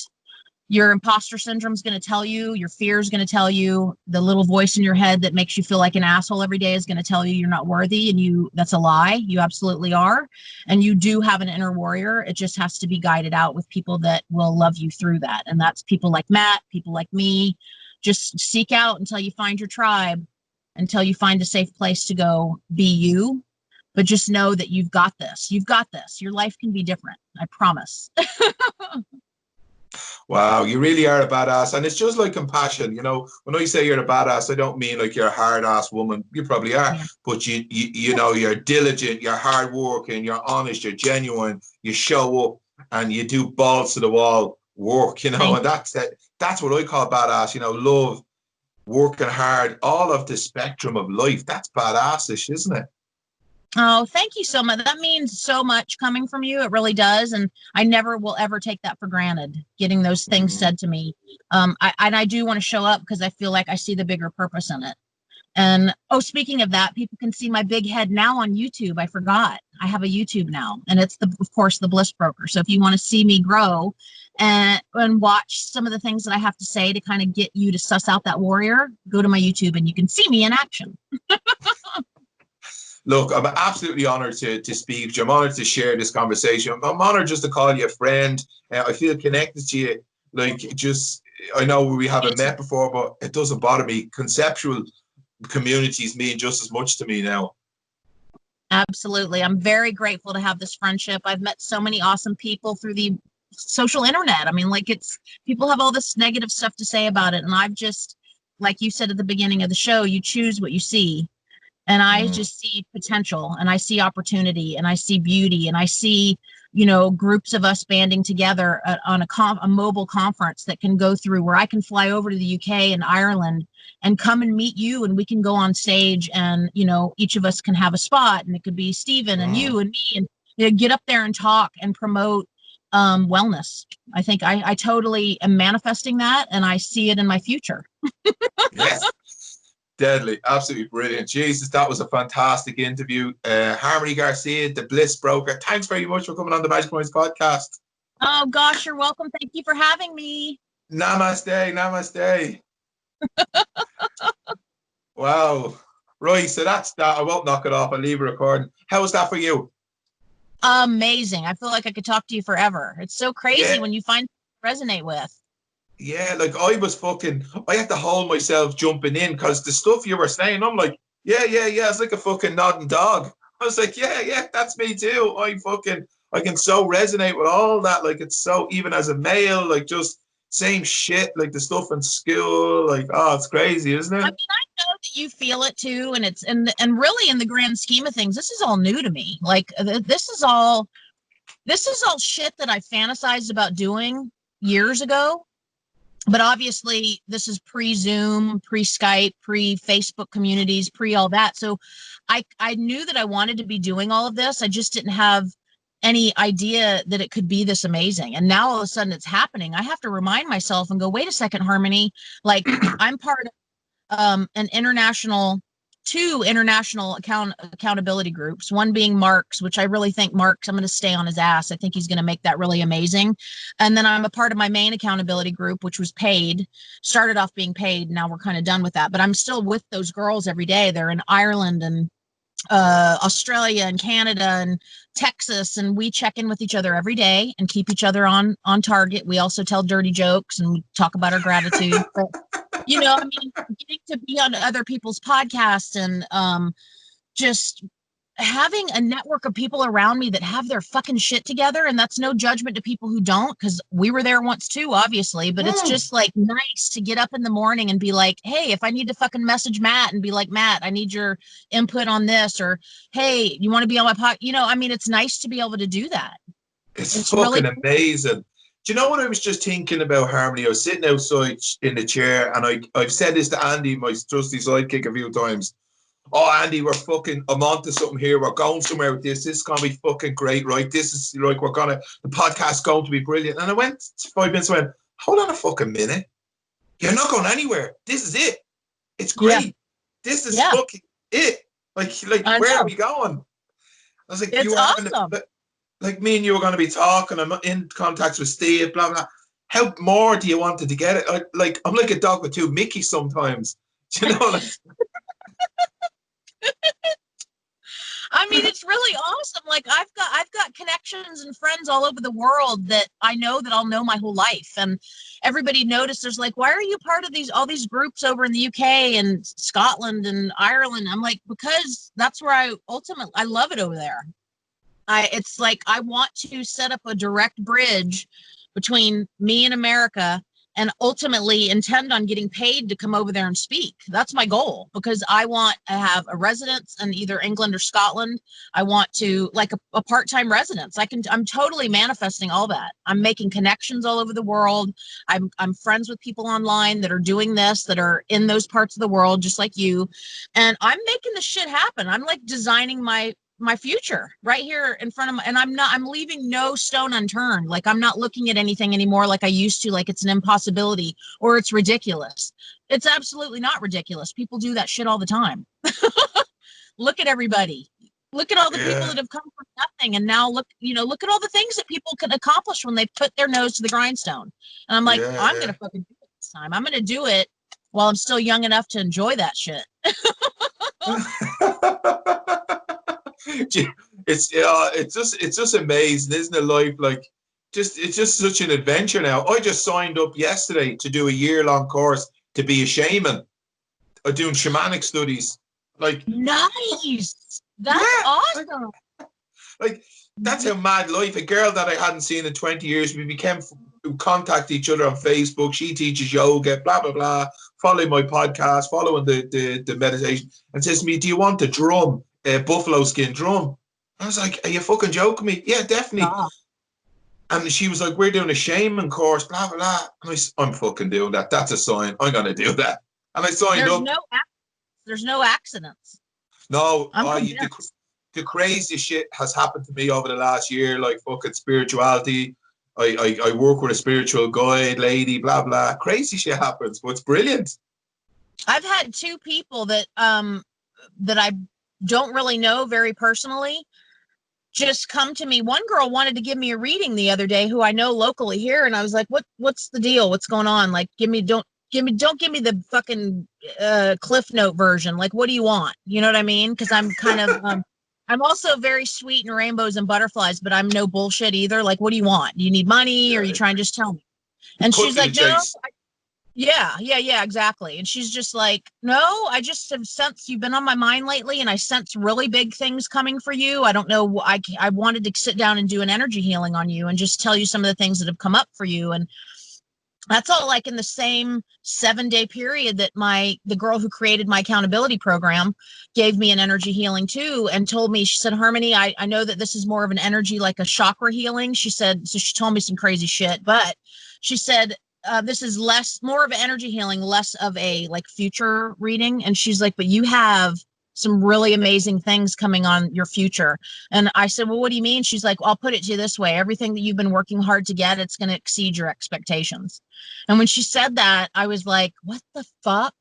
Your imposter syndrome is going to tell you, your fear is going to tell you, the little voice in your head that makes you feel like an asshole every day is going to tell you you're not worthy, and that's a lie. You absolutely are. And you do have an inner warrior. It just has to be guided out with people that will love you through that. And that's people like Matt, people like me. Just seek out until you find your tribe, until you find a safe place to go be you. But just know that you've got this. You've got this. Your life can be different. I promise. Wow, you really are a badass. And it's just like compassion. You know, when I say you're a badass, I don't mean like you're a hard ass woman. You probably are. Yeah. But you know, you're diligent, you're hardworking, you're honest, you're genuine, you show up and you do balls to the wall work, you know, and that's what I call badass, you know, love, working hard, all of the spectrum of life. That's badassish, isn't it? Oh, thank you so much. That means so much coming from you. It really does. And I never will ever take that for granted, getting those things said to me. I do want to show up because I feel like I see the bigger purpose in it. And speaking of that, people can see my big head now on YouTube. I forgot. I have a YouTube now, and it's of course, the Bliss Broker. So if you want to see me grow and watch some of the things that I have to say to kind of get you to suss out that warrior, go to my YouTube and you can see me in action. Look, I'm absolutely honored to speak to you. I'm honored to share this conversation. I'm honored just to call you a friend. I feel connected to you. Like, just, I know we haven't met before, but it doesn't bother me. Conceptual communities mean just as much to me now. Absolutely. I'm very grateful to have this friendship. I've met so many awesome people through the social internet. I mean, like, people have all this negative stuff to say about it. And I've just, like you said at the beginning of the show, you choose what you see. And I just see potential, and I see opportunity, and I see beauty, and I see, you know, groups of us banding together on a mobile conference that can go through where I can fly over to the UK and Ireland and come and meet you, and we can go on stage, and, you know, each of us can have a spot, and it could be Stephen and you and me, and, you know, get up there and talk and promote wellness. I think I totally am manifesting that, and I see it in my future. Yes. Deadly, absolutely brilliant. Jesus, that was a fantastic interview. Harmony Garcia, the Bliss Broker. Thanks very much for coming on the Magic Minds podcast. Oh gosh, you're welcome. Thank you for having me. Namaste, namaste. Wow. Right, so that's that. I won't knock it off. I'll leave it recording. How was that for you? Amazing. I feel like I could talk to you forever. It's so crazy when you find resonate with. Yeah, like I had to hold myself jumping in because the stuff you were saying, I'm like, yeah. It's like a fucking nodding dog. I was like, yeah, that's me too. I can so resonate with all that. Like, it's so, even as a male, like, just same shit, like the stuff in school, like, oh, it's crazy, isn't it? I mean, I know that you feel it too, and it's and really in the grand scheme of things, this is all new to me. Like this is all shit that I fantasized about doing years ago. But obviously, this is pre-Zoom, pre-Skype, pre-Facebook communities, pre all that. So I knew that I wanted to be doing all of this. I just didn't have any idea that it could be this amazing. And now all of a sudden it's happening. I have to remind myself and go, wait a second, Harmony. Like I'm part of two international accountability groups, one being Mark's, which I really think Mark's, I'm going to stay on his ass. I think he's going to make that really amazing. And then I'm a part of my main accountability group, which was paid, started off being paid. Now we're kind of done with that, but I'm still with those girls every day. They're in Ireland and Australia and Canada and Texas, and we check in with each other every day and keep each other on target. We also tell dirty jokes and we talk about our gratitude. But, you know, I mean, getting to be on other people's podcasts and just having a network of people around me that have their fucking shit together. And that's no judgment to people who don't, because we were there once too, obviously. But it's just like nice to get up in the morning and be like, hey, if I need to fucking message Matt and be like, Matt, I need your input on this, or hey, you want to be on my pod? You know, I mean, it's nice to be able to do that. It's fucking really amazing. Do you know what I was just thinking about, Harmony? I was sitting outside in the chair, and I've said this to Andy, my trusty sidekick, a few times. Oh, Andy, I'm onto something here. We're going somewhere with this. This is going to be fucking great, right? This is like, the podcast's going to be brilliant. And I went 5 minutes, I went, hold on a fucking minute. You're not going anywhere. This is it. It's great. Yeah. This is fucking it. Like where are we going? I was like, it's awesome. Like me and you were going to be talking. I'm in contact with Steve, blah, blah. How more do you want to get it? I'm like a dog with two Mickeys sometimes. Do you know? Like, I mean, it's really awesome. Like I've got connections and friends all over the world that I know that I'll know my whole life. And everybody noticed, there's like, why are you part of all these groups over in the UK and Scotland and Ireland? I'm like, because that's where I love it over there. It's like, I want to set up a direct bridge between me and America, and ultimately intend on getting paid to come over there and speak. That's my goal, because I want to have a residence in either England or Scotland. I want to, like, a part-time residence. I'm totally manifesting all that. I'm making connections all over the world. I'm friends with people online that are doing this, that are in those parts of the world, just like you. And I'm making this shit happen. I'm like designing my future right here in front of me, and I'm leaving no stone unturned. Like, I'm not looking at anything anymore like I used to, like it's an impossibility or it's ridiculous. It's absolutely not ridiculous. People do that shit all the time. Look at everybody. Look at all the people that have come from nothing, and now look at all the things that people can accomplish when they put their nose to the grindstone. And I'm like, I'm gonna fucking do it this time. I'm gonna do it while I'm still young enough to enjoy that shit. It's just amazing, isn't it? Life, like, it's just such an adventure now. I just signed up yesterday to do a year-long course to be a shaman. I'm doing shamanic studies. Like, nice. That's awesome. Like, that's how mad life. A girl that I hadn't seen in 20 years, we contact each other on Facebook. She teaches yoga, blah blah blah. Following my podcast, following the meditation, and says to me, "Do you want to drum? Buffalo skin drum?" I was like, "Are you fucking joking me?" Yeah, definitely. And she was like, "We're doing a shaman course, blah blah blah." And I'm fucking doing that. That's a sign. I'm gonna do that. And I signed up. There's no accidents. No, the craziest shit has happened to me over the last year. Like, fucking spirituality. I work with a spiritual guide lady, blah blah. Crazy shit happens, but it's brilliant. I've had two people that I don't really know very personally just come to me. One girl wanted to give me a reading the other day, who I know locally here, and I was like, what's the deal? What's going on? Like, don't give me the fucking Cliff Note version. Like, what do you want? You know what I mean? Because I'm kind of I'm also very sweet and rainbows and butterflies, but I'm no bullshit either. Like, what do you want? Do you need money, or are you trying to just tell me? And she's like, no. Yeah, exactly. And she's just like, no, I just have sensed you've been on my mind lately, and I sense really big things coming for you. I don't know. I wanted to sit down and do an energy healing on you and just tell you some of the things that have come up for you. And That's all like in the same 7-day period that the girl who created my accountability program gave me an energy healing too, and told me, she said, Harmony, I know that this is more of an energy, like a chakra healing. She said, so she told me some crazy shit, but she said, this is more of an energy healing, less of a like future reading. And she's like, but you have some really amazing things coming on your future. And I said, well, what do you mean? She's like, well, I'll put it to you this way. Everything that you've been working hard to get, it's going to exceed your expectations. And when she said that, I was like, what the fuck?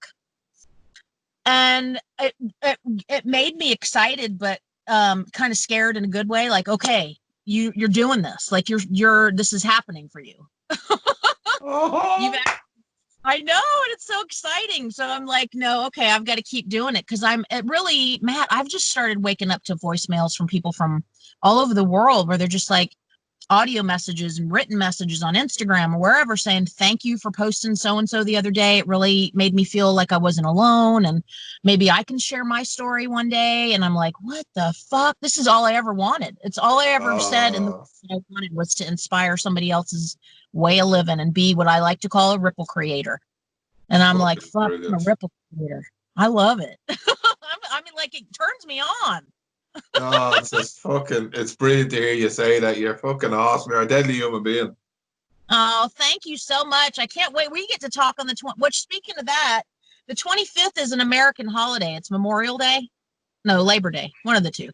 And it made me excited, but kind of scared in a good way. Like, okay, you're doing this. Like this is happening for you. You've I know, and it's so exciting. So I'm like, no, okay, I've got to keep doing it, because Matt, I've just started waking up to voicemails from people from all over the world, where they're just like audio messages and written messages on Instagram or wherever saying, thank you for posting so-and-so the other day. It really made me feel like I wasn't alone, and maybe I can share my story one day. And I'm like, what the fuck? This is all I ever wanted. It's all I ever said. And the thing I wanted was to inspire somebody else's way of living and be what I like to call a ripple creator. And I'm like, fuck, I'm a ripple creator. I love it. I mean, like, it turns me on. Oh, it's brilliant to hear you say that. You're fucking awesome. You're a deadly human being. Oh, thank you so much. I can't wait. We get to talk on the 20th. Which, speaking of that, the 25th is an American holiday. It's Memorial Day. No, Labor Day. One of the two.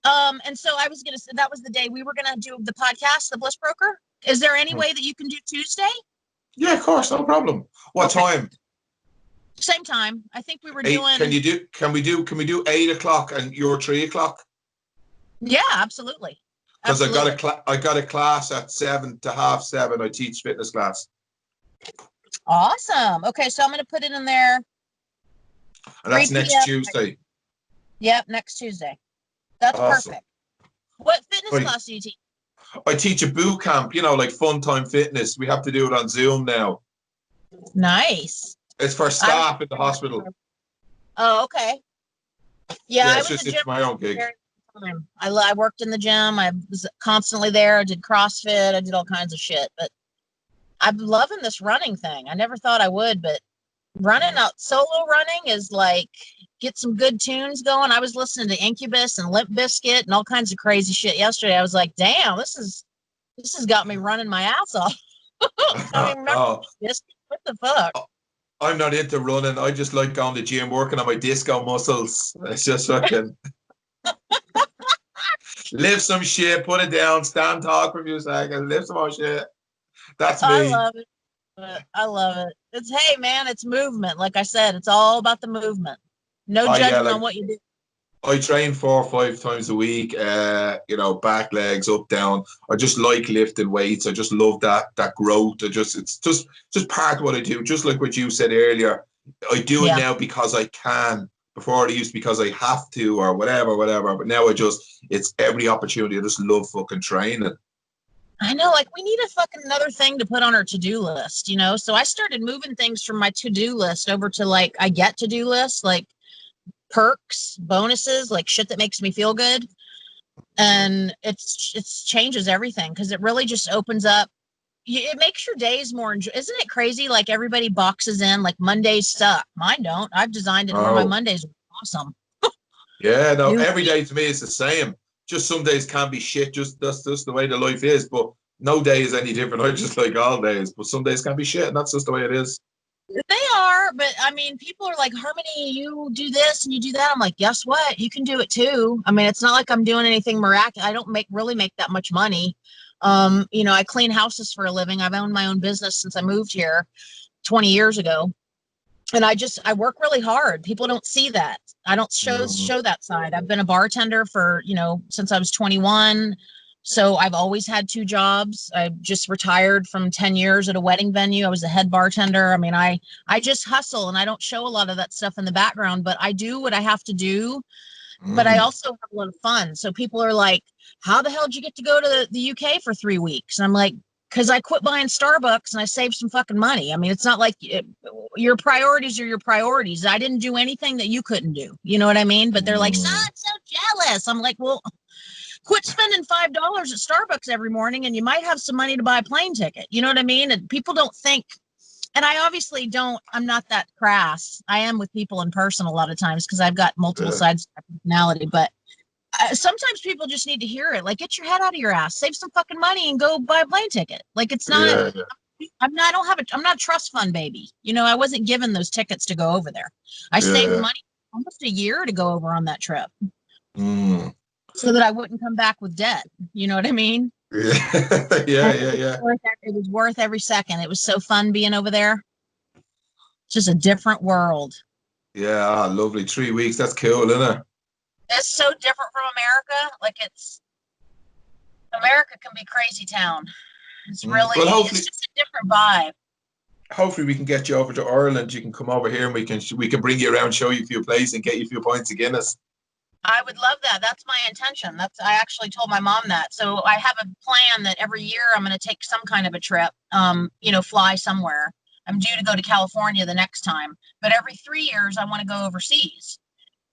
And so I was going to say that was the day we were going to do the podcast, The Bliss Broker. Is there any way that you can do Tuesday? Yeah, of course, no problem. What time? Same time. I think we were 8, doing. Can we do 8 o'clock and you're 3 o'clock? Yeah, absolutely. Because I got a class at 7 to half 7. I teach fitness class. Awesome. Okay, so I'm going to put it in there. And that's next Tuesday. Yep, next Tuesday. That's awesome. Perfect. What fitness class do you teach? I teach a boot camp, like Fun Time Fitness. We have to do it on Zoom now. Nice. It's for staff in the hospital. Oh, okay. Yeah, it's my own gig. I worked in the gym. I was constantly there. I did CrossFit. I did all kinds of shit. But I'm loving this running thing. I never thought I would, but solo running is like, get some good tunes going. I was listening to Incubus and Limp Bizkit and all kinds of crazy shit yesterday. I was like, damn, this has got me running my ass off. I mean, remember this? What the fuck? I'm not into running. I just like going to the gym, working on my disco muscles. It's just fucking lift some shit, put it down, stand, talk for a few seconds, lift some more shit. That's me. I love it. It's, hey man, it's movement. Like I said, it's all about the movement. No judgment on what you do. I train 4 or 5 times a week, back, legs, up, down. I just like lifting weights. I just love that growth. It's just part of what I do. Just like what you said earlier, I do it now because I can. Before I used because I have to or whatever. But now it's every opportunity. I just love fucking training. I know, like, we need another thing to put on our to-do list, So I started moving things from my to-do list over to like I get to-do list, like perks, bonuses, like shit that makes me feel good. And it's changes everything, because it really just opens up. It makes your days more isn't it crazy? Like, everybody boxes in like Mondays suck. Mine don't. I've designed it where my Mondays are awesome. Yeah, no, every day to me is the same. Just some days can be shit. That's just the way the life is. But no day is any different. I just like all days. But some days can be shit, and that's just the way it is. They are, but I mean, people are like, Harmony, you do this and you do that. I'm like, guess what? You can do it too. I mean, it's not like I'm doing anything miraculous. I don't really make that much money. I clean houses for a living. I've owned my own business since I moved here 20 years ago. And I work really hard. People don't see that. I don't show that side. I've been a bartender for, since I was 21. So I've always had 2 jobs. I just retired from 10 years at a wedding venue. I was a head bartender. I mean, I just hustle, and I don't show a lot of that stuff in the background, but I do what I have to do. But I also have a lot of fun. So people are like, how the hell did you get to go to the UK for 3 weeks? And I'm like, because I quit buying Starbucks and I saved some fucking money. I mean, it's not like your priorities are your priorities. I didn't do anything that you couldn't do. You know what I mean? But they're like, so jealous. I'm like, well, Quit spending $5 at Starbucks every morning and you might have some money to buy a plane ticket. You know what I mean? And people don't think, and I obviously don't, I'm not that crass. I am with people in person a lot of times because I've got multiple sides to my personality, but sometimes people just need to hear it. Like, get your head out of your ass, save some fucking money and go buy a plane ticket. Like, it's not, I'm not a trust fund baby. You know, I wasn't given those tickets to go over there. I saved money almost a year to go over on that trip. So that I wouldn't come back with debt. You know what I mean? Yeah. It was worth every second. It was so fun being over there. It's just a different world. Yeah, lovely. 3 weeks. That's cool, isn't it? It's so different from America. Like, America can be crazy town. It's really, it's just a different vibe. Hopefully we can get you over to Ireland. You can come over here and we can bring you around, show you a few places and get you a few pints of Guinness. I would love that. That's my intention. I actually told my mom that. So I have a plan that every year I'm going to take some kind of a trip, fly somewhere. I'm due to go to California the next time, but every 3 years I want to go overseas.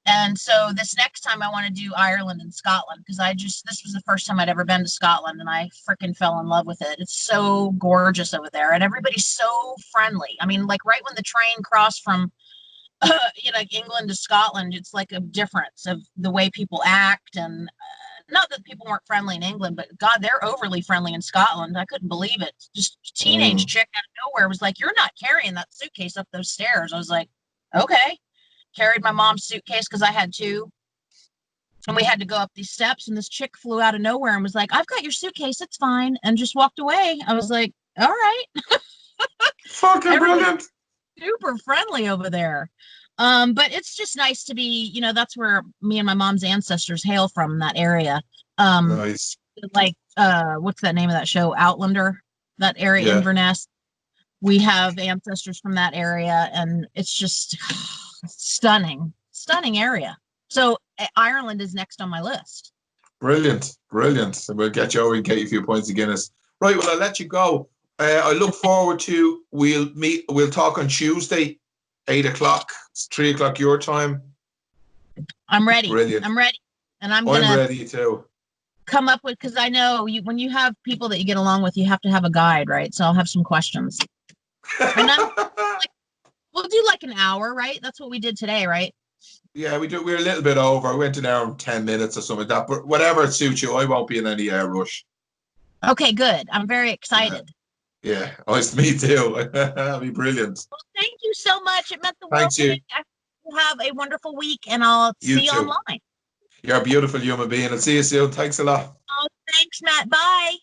And so this next time I want to do Ireland and Scotland because this was the first time I'd ever been to Scotland and I freaking fell in love with it. It's so gorgeous over there and everybody's so friendly. I mean, like right when the train crossed from England to Scotland, it's like a difference of the way people act. And not that people weren't friendly in England, but God, they're overly friendly in Scotland. I couldn't believe it. Just a teenage chick out of nowhere was like, "You're not carrying that suitcase up those stairs." I was like, okay. Carried my mom's suitcase because I had two. And we had to go up these steps and this chick flew out of nowhere and was like, "I've got your suitcase, it's fine," and just walked away. I was like, all right. Fucking brilliant. Super friendly over there. But it's just nice to be, that's where me and my mom's ancestors hail from, that area. Nice. Like, what's that name of that show? Outlander, that area, Inverness. We have ancestors from that area, and it's just stunning area. So Ireland is next on my list. Brilliant. So we'll get you over and get you a few points of Guinness. Right, well, I'll let you go. I look forward to, we'll talk on Tuesday, 8 o'clock, 3 o'clock your time. I'm ready. Brilliant. I'm ready. And I'm ready too. Come up with, because I know when you have people that you get along with, you have to have a guide, right? So I'll have some questions. And we'll do like an hour, right? That's what we did today, right? Yeah, we were a little bit over. We went an hour and 10 minutes or something like that, but whatever suits you. I won't be in any rush. Okay, good. I'm very excited. Yeah. Me too. That'll be brilliant. Well, thank you so much. It meant the world. Thanks, you. Have a wonderful week, and I'll see you online. You're a beautiful human being. I'll see you soon. Thanks a lot. Oh, thanks, Matt. Bye.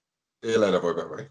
See you later. Bye.